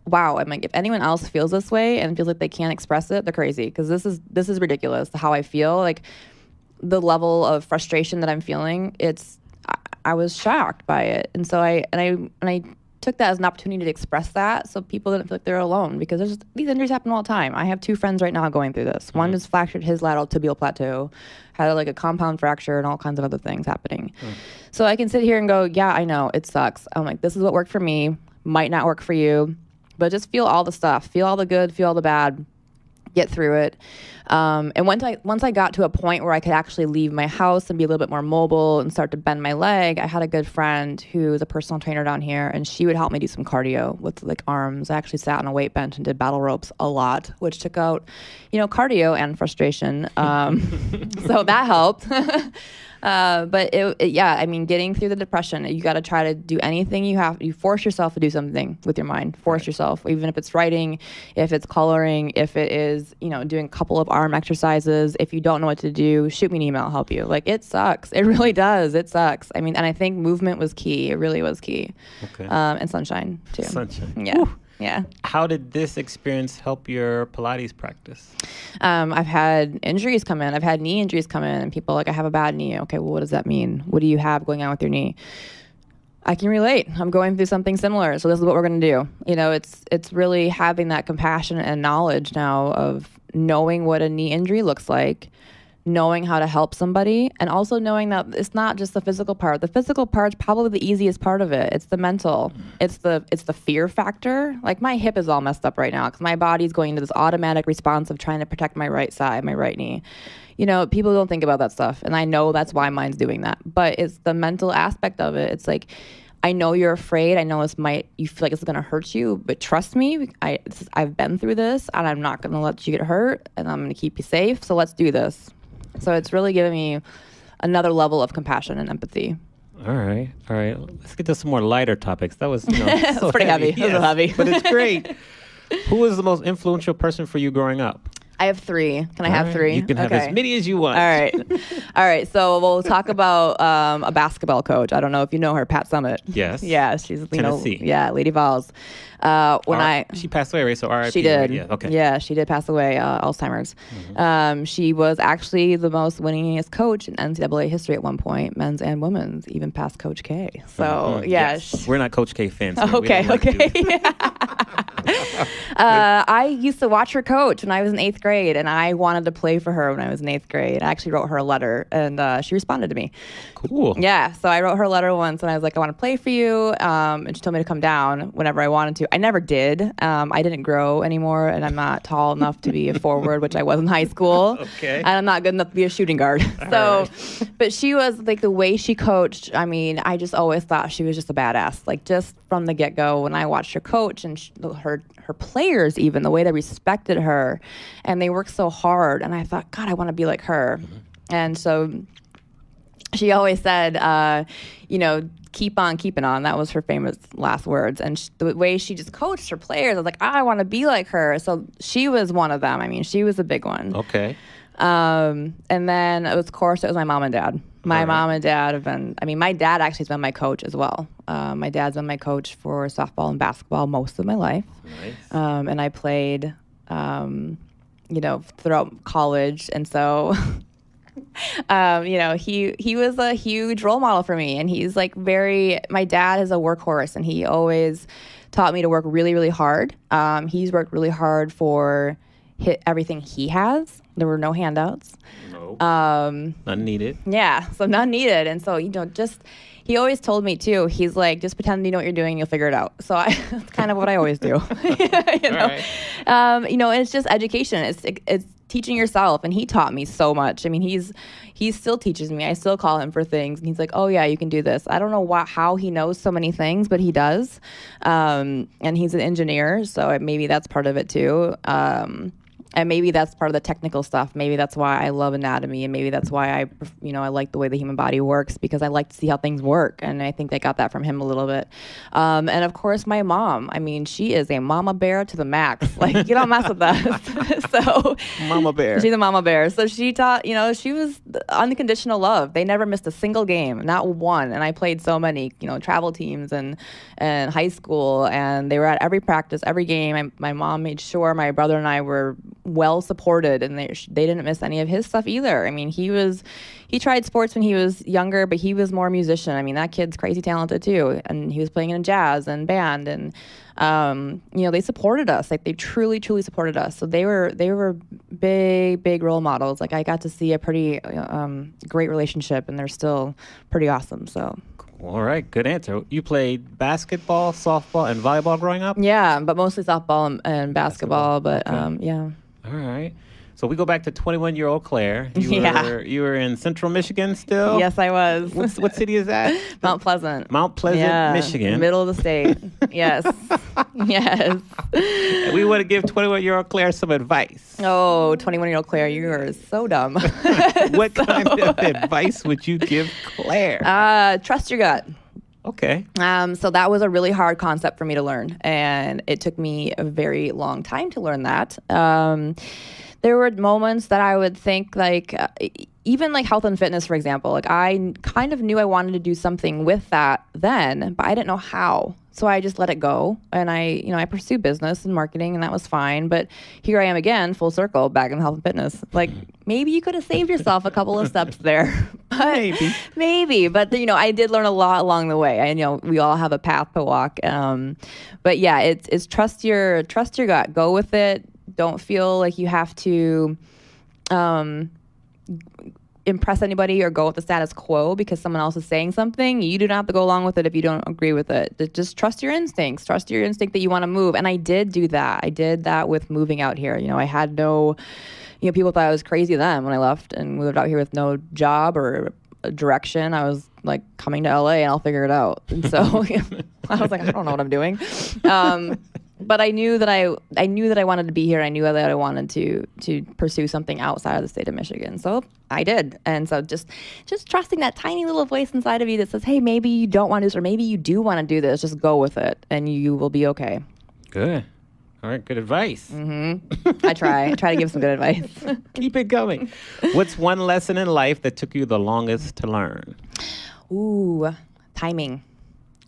wow, I'm like, if anyone else feels this way and feels like they can't express it, they're crazy. Because this is ridiculous, how I feel. Like, the level of frustration that I'm feeling, I was shocked by it. And so I took that as an opportunity to express that so people didn't feel like they're alone, because these injuries happen all the time. I have 2 friends right now going through this. One just fractured his lateral tibial plateau, had like a compound fracture and all kinds of other things happening. So I can sit here and go, yeah, I know, it sucks. I'm like, this is what worked for me, might not work for you, but just feel all the stuff, feel all the good, feel all the bad, get through it. And once I got to a point where I could actually leave my house and be a little bit more mobile and start to bend my leg, I had a good friend who's a personal trainer down here, and she would help me do some cardio with like arms. I actually sat on a weight bench and did battle ropes a lot, which took out, cardio and frustration. So that helped. But getting through the depression, you got to try to do anything you force yourself to do something with your mind. Force yourself, even if it's writing, if it's coloring, if it is, doing a couple of arm exercises. If you don't know what to do, shoot me an email, I'll help you. Like, it sucks. It really does. It sucks. I mean, and I think movement was key. It really was key. Okay. And sunshine too. Sunshine. Yeah. Whew. Yeah. How did this experience help your Pilates practice? I've had injuries come in. I've had knee injuries come in, and people are like, I have a bad knee. Okay, well, what does that mean? What do you have going on with your knee? I can relate. I'm going through something similar, so this is what we're going to do. It's really having that compassion and knowledge now of knowing what a knee injury looks like, knowing how to help somebody, and also knowing that it's not just the physical part. The physical part's probably the easiest part of it. It's the mental. It's the fear factor. Like, my hip is all messed up right now because my body's going into this automatic response of trying to protect my right side, my right knee. People don't think about that stuff, and I know that's why mine's doing that. But it's the mental aspect of it. It's like, I know you're afraid. I know you feel like it's going to hurt you, but trust me, I've been through this, and I'm not going to let you get hurt, and I'm going to keep you safe. So let's do this. So it's really given me another level of compassion and empathy. All right. Let's get to some more lighter topics. That was, It's so pretty heavy. It was heavy. But it's great. Who was the most influential person for you growing up? I have 3. Can I have 3? You can have as many as you want. All right. So we'll talk about a basketball coach. I don't know if you know her, Pat Summitt. Yes. Yeah, she's Tennessee. Lady Vols. She passed away, right? So RIP. She did. Right? Yeah. Okay. Yeah, she did pass away, Alzheimer's. She was actually the most winningest coach in NCAA history at one point, men's and women's, even past Coach K. So yes. We're not Coach K fans. Here. Okay. I used to watch her coach when I was in 8th grade, and I wanted to play for her when I was in 8th grade. I actually wrote her a letter, and she responded to me. Cool. Yeah, so I wrote her a letter once, and I was like, I want to play for you, and she told me to come down whenever I wanted to. I never did. I didn't grow anymore, and I'm not tall enough to be a forward, which I was in high school. Okay. And I'm not good enough to be a shooting guard. But she was, like, the way she coached, I mean, I just always thought she was just a badass. Like, just from the get-go, when I watched her coach and her players, even the way they respected her, and they worked so hard, and I thought, God, I want to be like her. And so she always said, keep on keeping on. That was her famous last words. And the way she just coached her players, I was like, I want to be like her. So she was one of them. I mean, she was a big one. Okay. And then, of course, it was my mom and dad. Mom and dad have been, my dad actually has been my coach as well. My dad's been my coach for softball and basketball most of my life. Nice. And I played, throughout college. And so, he was a huge role model for me. And he's like my dad is a workhorse, and he always taught me to work really, really hard. He's worked really hard for everything he has. There were no handouts. No. None needed. Yeah, so none needed. And so, he always told me too, he's like, just pretend you know what you're doing, you'll figure it out. So that's kind of what I always do. Right. It's just education. It's teaching yourself. And he taught me so much. I mean, he still teaches me. I still call him for things. And he's like, oh yeah, you can do this. I don't know how he knows so many things, but he does. And he's an engineer, so maybe that's part of it too. And maybe that's part of the technical stuff. Maybe that's why I love anatomy, and maybe that's why I like the way the human body works, because I like to see how things work. And I think I got that from him a little bit. And of course, my mom. I mean, she is a mama bear to the max. Like, you don't mess with us. So Mama bear. She's a mama bear. So she taught, she was unconditional love. They never missed a single game, not one. And I played so many, travel teams and high school, and they were at every practice, every game. My mom made sure my brother and I were well supported, and they didn't miss any of his stuff either. I mean, he tried sports when he was younger, but he was more musician. I mean, that kid's crazy talented too, and he was playing in jazz and band, and they supported us. Like, they truly supported us. So they were big role models. Like, I got to see a pretty great relationship, and they're still pretty awesome. So. All right, good answer. You played basketball, softball, and volleyball growing up? Yeah, but mostly softball and basketball. But okay. Yeah. All right. So we go back to 21-year-old Claire. You were in Central Michigan still? Yes, I was. What city is that? Mount Pleasant. Mount Pleasant, Michigan. Middle of the state. Yes. Yes. And we want to give 21-year-old Claire some advice. Oh, 21-year-old Claire, you are so dumb. What kind of advice would you give Claire? Trust your gut. Okay. So that was a really hard concept for me to learn, and it took me a very long time to learn that. There were moments that I would think, like, even like health and fitness, for example, like I kind of knew I wanted to do something with that then, but I didn't know how. So I just let it go, and I pursued business and marketing, and that was fine. But here I am again, full circle, back in health and fitness. Like, maybe you could have saved yourself a couple of steps there. But, maybe. But I did learn a lot along the way. We all have a path to walk. But yeah, it's trust your gut. Go with it. Don't feel like you have to impress anybody or go with the status quo because someone else is saying something. You do not have to go along with it if you don't agree with it. Just trust your instincts. Trust your instinct that you want to move. And I did do that. I did that with moving out here. I had no, people thought I was crazy then when I left and moved out here with no job or direction. I was like, coming to LA and I'll figure it out. And so I was like, I don't know what I'm doing. But I knew that I knew that I wanted to be here. I knew that I wanted to pursue something outside of the state of Michigan. So I did. And so just trusting that tiny little voice inside of you that says, hey, maybe you don't want to do this, or maybe you do want to do this. Just go with it and you will be okay. Good. All right. Good advice. I try to give some good advice. Keep it going. What's one lesson in life that took you the longest to learn? Ooh, timing.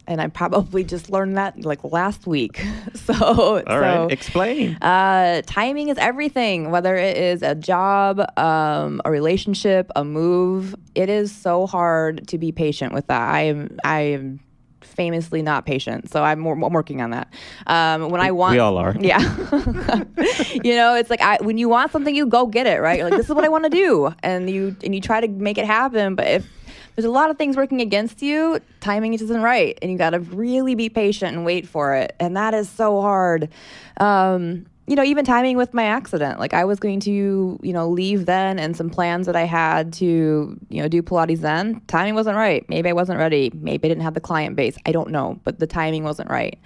And I probably just learned that like last week. All right, explain. Timing is everything, whether it is a job, a relationship, a move. It is so hard to be patient with that. I am famously not patient, so I'm working on that. We all are. Yeah. It's like when you want something, you go get it, right? You're like, this is what I want to do, and you try to make it happen. But if there's a lot of things working against you, timing isn't right, and you got to really be patient and wait for it, and that is so hard. Even timing with my accident. Like I was going to, leave then, and some plans that I had to, do Pilates then. Timing wasn't right. Maybe I wasn't ready. Maybe I didn't have the client base. I don't know, but the timing wasn't right.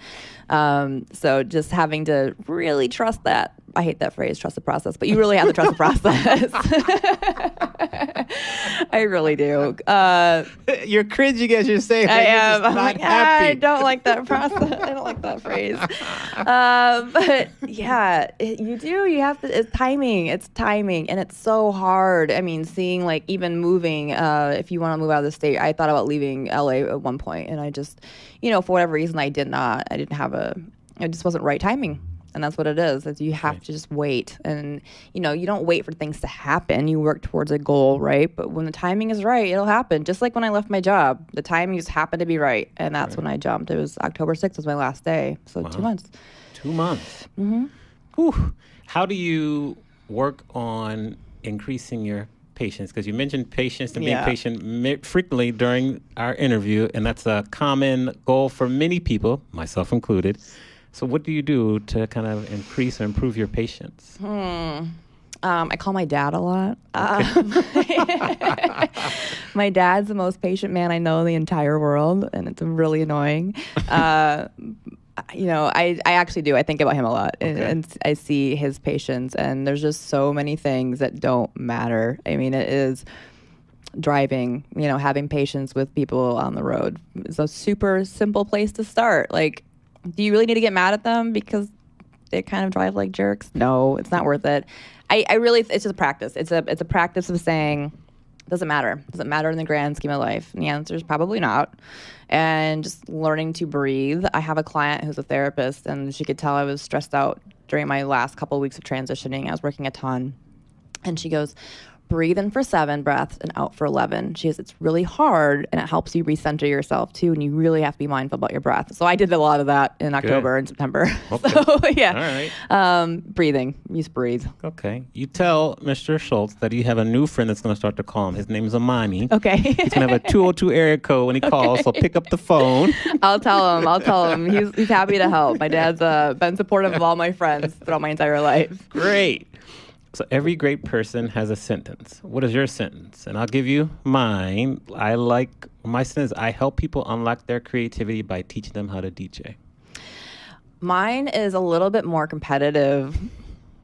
So just having to really trust that. I hate that phrase, trust the process, but you really have to trust the process. I really do. You're cringing as you're saying. I am. I'm not like, happy. I don't like that process. I don't like that phrase. But yeah, you do. You have to. It's timing. And it's so hard. I mean, seeing like even moving. If you want to move out of the state, I thought about leaving LA at one point, and I just, for whatever reason, I did not. I didn't have it just wasn't right timing. And that's what it is you have to just wait. And, you don't wait for things to happen. You work towards a goal, right? But when the timing is right, it'll happen. Just like when I left my job, the timing just happened to be right. And that's when I jumped. It was October 6th was my last day. So wow. 2 months. 2 months. Mm-hmm. Whew. How do you work on increasing your patience? Because you mentioned patience and being patient frequently during our interview. And that's a common goal for many people, myself included. So what do you do to kind of increase or improve your patience? I call my dad a lot. My dad's the most patient man I know in the entire world, and it's really annoying. I actually do. I think about him a lot, and I see his patience, and there's just so many things that don't matter. I mean, it is driving, having patience with people on the road. It's a super simple place to start. Like, do you really need to get mad at them because they kind of drive like jerks? No, it's not worth it. I really, it's just a practice. It's a practice of saying, doesn't matter. Does it matter in the grand scheme of life? And the answer is probably not. And just learning to breathe. I have a client who's a therapist, and she could tell I was stressed out during my last couple of weeks of transitioning. I was working a ton. And she goes, breathe in for 7 breaths and out for 11. She says it's really hard, and it helps you recenter yourself too, and you really have to be mindful about your breath. So I did a lot of that in October and September. Okay. So yeah. All right. Breathing. Just breathe. Okay. You tell Mr. Shultz that you have a new friend that's going to start to call him. His name is Amani. Okay. He's going to have a 202 area code when he calls, so pick up the phone. I'll tell him. He's happy to help. My dad's been supportive of all my friends throughout my entire life. Great. So every great person has a sentence. What is your sentence? And I'll give you mine. My sentence, I help people unlock their creativity by teaching them how to DJ. Mine is a little bit more competitive,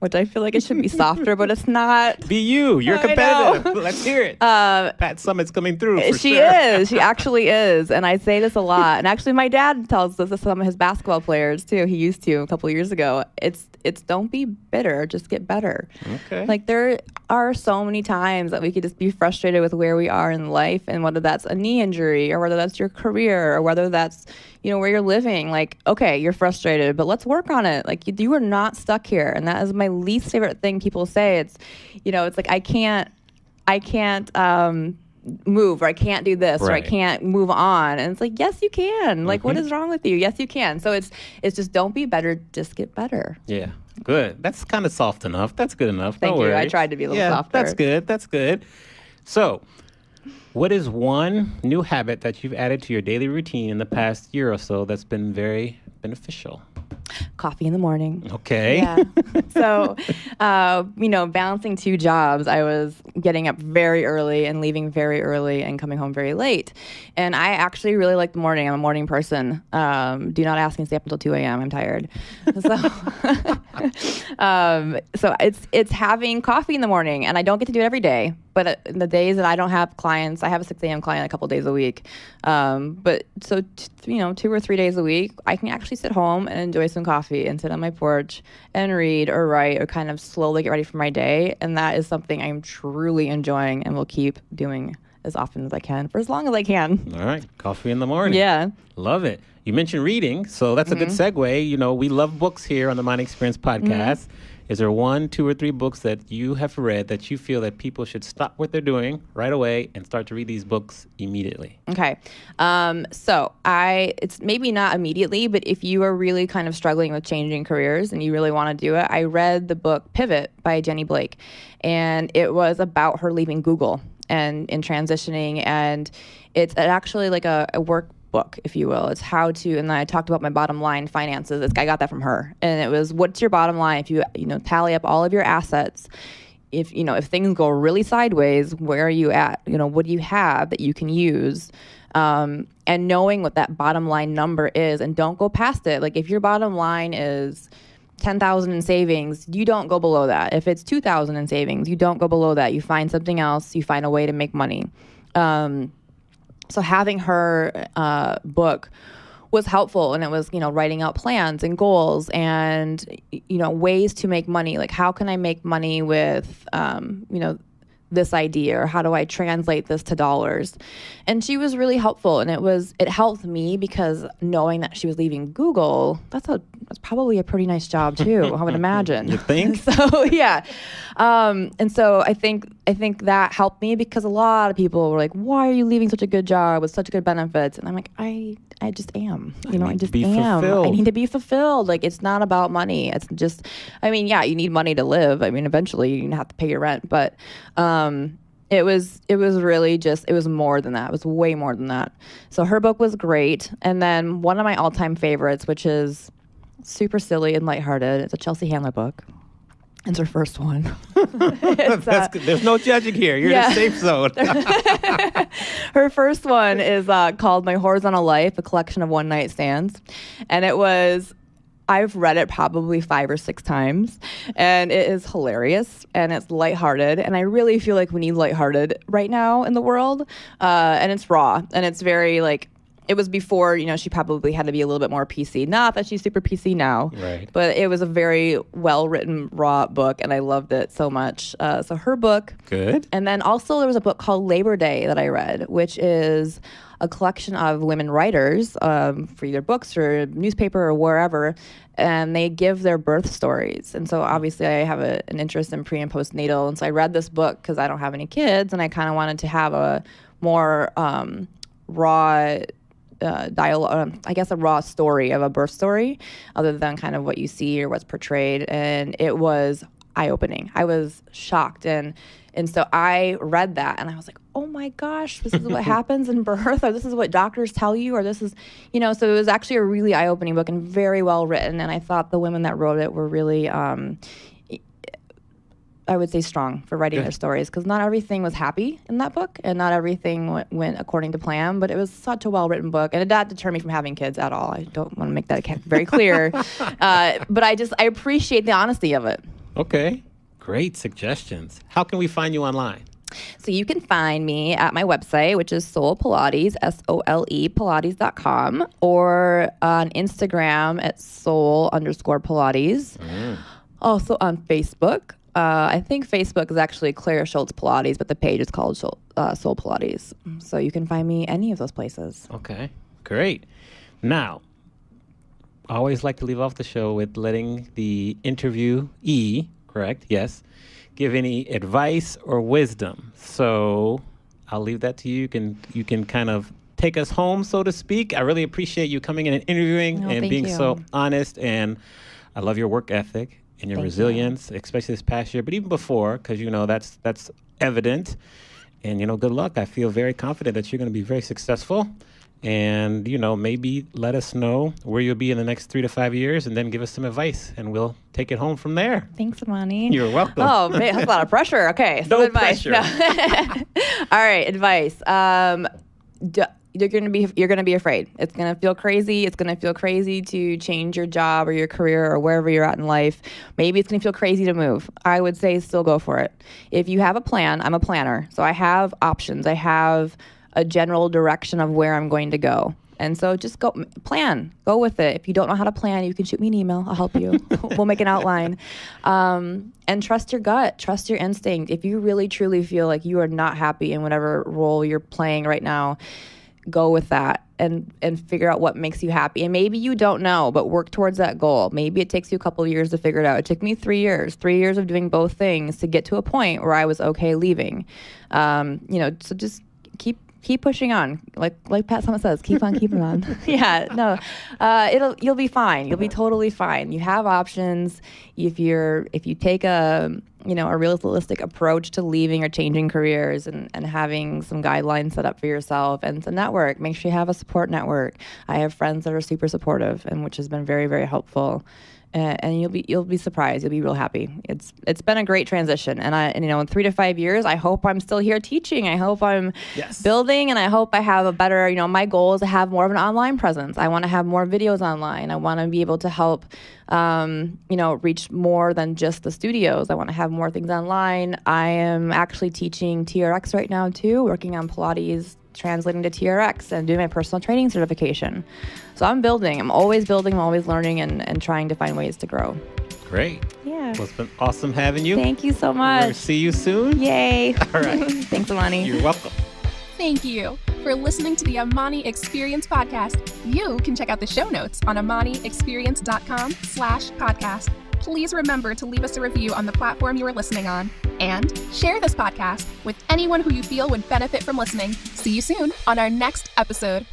which I feel like it should be softer, but it's not. Be you. You're competitive. Let's hear it. Pat Summit's coming through for She sure. is. She actually is. And I say this a lot. And actually, my dad tells this to some of his basketball players, too. He used to a couple of years ago. It's don't be bitter. Just get better. Okay. Like, there are so many times that we could just be frustrated with where we are in life, and whether that's a knee injury or whether that's your career or whether that's, where you're living. Like, okay, you're frustrated, but let's work on it. Like, you are not stuck here. And that is my least favorite thing people say. It's, it's like, I can't move, or I can't do this, or I can't move on. And it's like, yes, you can. Like, what is wrong with you? Yes, you can. So it's just don't be better, just get better. Yeah. Good. That's kind of soft enough. That's good enough. Thank you. I tried to be a little softer. That's good. So, what is one new habit that you've added to your daily routine in the past year or so that's been very beneficial? coffee in the morning. Okay. Yeah. So, balancing 2 jobs, I was getting up very early and leaving very early and coming home very late. And I actually really like the morning. I'm a morning person. Do not ask me to stay up until 2 a.m. I'm tired. So it's having coffee in the morning, and I don't get to do it every day. But the days that I don't have clients, I have a 6 a.m. client a couple days a week. But 2 or 3 days a week, I can actually sit home and enjoy some coffee and sit on my porch and read or write or kind of slowly get ready for my day. And that is something I'm truly enjoying and will keep doing as often as I can for as long as I can. All right. Coffee in the morning. Yeah. Love it. You mentioned reading, so that's a good segue. We love books here on the Mind Experience podcast. Is there 1, 2, or 3 books that you have read that you feel that people should stop what they're doing right away and start to read these books immediately? Okay. So it's maybe not immediately, but if you are really kind of struggling with changing careers and you really want to do it, I read the book Pivot by Jenny Blake, and it was about her leaving Google and in transitioning, and it's actually like a workbook, if you will. It's how to, and then I talked about my bottom line finances. I got that from her, and it was, what's your bottom line? If you tally up all of your assets, if things go really sideways, where are you at? What do you have that you can use? And knowing what that bottom line number is, and don't go past it. Like if your bottom line is $10,000 in savings, you don't go below that. If it's $2,000 in savings, you don't go below that. You find something else. You find a way to make money. So having her book was helpful, and it was, writing out plans and goals and, ways to make money. Like, how can I make money with, this idea, or how do I translate this to dollars? And she was really helpful, and it helped me because knowing that she was leaving Google, that's probably a pretty nice job too, I would imagine. You think? So yeah. And so I think that helped me, because a lot of people were like, why are you leaving such a good job with such good benefits? And I'm like, I just am. I just am. Fulfilled. I need to be fulfilled. Like, it's not about money. It's just, yeah, you need money to live. Eventually you have to pay your rent, but it was really just, it was more than that. It was way more than that. So her book was great. And then one of my all-time favorites, which is super silly and lighthearted, it's a Chelsea Handler book. It's her first one. There's no judging here. You're in a safe zone. Her first one is called My Horizontal Life, a collection of one-night stands. And I've read it probably 5 or 6 times, and it is hilarious, and it's lighthearted, and I really feel like we need lighthearted right now in the world, and it's raw, and it's very, it was before, she probably had to be a little bit more PC. Not that she's super PC now, right? But it was a very well-written, raw book, and I loved it so much. So her book. Good. And then also there was a book called Labor Day that I read, which is a collection of women writers for either books or newspaper or wherever, and they give their birth stories. And so obviously I have an interest in pre and postnatal, and so I read this book because I don't have any kids, and I kind of wanted to have a more raw dialogue, I guess a raw story of a birth story, other than kind of what you see or what's portrayed. And it was eye-opening. I was shocked. And so I read that and I was like, oh my gosh, this is what happens in birth, or this is what doctors tell you, or this is, so it was actually a really eye-opening book and very well written. And I thought the women that wrote it were really, I would say, strong for writing their stories, because not everything was happy in that book, and not everything went according to plan, but it was such a well-written book, and it did not deter me from having kids at all. I don't want to make that very clear, but I appreciate the honesty of it. Okay, great suggestions. How can we find you online? So you can find me at my website, which is Soul Pilates, SOLE Pilates.com, or on Instagram at Soul_Pilates. Also on Facebook. I think Facebook is actually Claire Shultz Pilates, but the page is called Soul Pilates. So you can find me any of those places. Okay, great. Now, I always like to leave off the show with letting the interviewee, correct? Yes. Give any advice or wisdom. So I'll leave that to you. You can kind of take us home, so to speak. I really appreciate you coming in and interviewing and being so honest. And I love your work ethic and your resilience, especially this past year, but even before, because, that's evident. And, good luck. I feel very confident that you're going to be very successful and, maybe let us know where you'll be in the next 3 to 5 years, and then give us some advice, and we'll take it home from there. Thanks, Amani. You're welcome. Oh, man, that's a lot of pressure. Okay, No advice. pressure. No. All right, advice. You're gonna be afraid. It's gonna feel crazy. It's gonna feel crazy to change your job or your career or wherever you're at in life. Maybe it's gonna feel crazy to move. I would say still go for it. If you have a plan, I'm a planner, so I have options. I have a general direction of where I'm going to go. And so just go with it. If you don't know how to plan, you can shoot me an email. I'll help you. We'll make an outline. And trust your gut, trust your instinct. If you really truly feel like you are not happy in whatever role you're playing right now, go with that and figure out what makes you happy. And maybe you don't know, but work towards that goal. Maybe it takes you a couple of years to figure it out. It took me 3 years of doing both things to get to a point where I was okay leaving. So just keep pushing on. Like Pat Summit says, keep on keeping on. You'll be fine. You'll be totally fine. You have options. If you take a realistic approach to leaving or changing careers and having some guidelines set up for yourself and to network, make sure you have a support network. I have friends that are super supportive, and which has been very, very helpful. And you'll be surprised. You'll be real happy. It's been a great transition, and in 3 to 5 years, I hope I'm still here teaching. I hope I'm building, and I hope I have a better. My goal is to have more of an online presence. I want to have more videos online. I want to be able to help, reach more than just the studios. I want to have more things online. I am actually teaching TRX right now too, working on Pilates, translating to TRX, and doing my personal training certification. So I'm building. I'm always building. I'm always learning and trying to find ways to grow. Great. Yeah. Well, it's been awesome having you. Thank you so much. We'll see you soon. Yay. All right. Thanks, Amani. You're welcome. Thank you for listening to the Amani Experience podcast. You can check out the show notes on amaniexperience.com/podcast. Please remember to leave us a review on the platform you are listening on. And share this podcast with anyone who you feel would benefit from listening. See you soon on our next episode.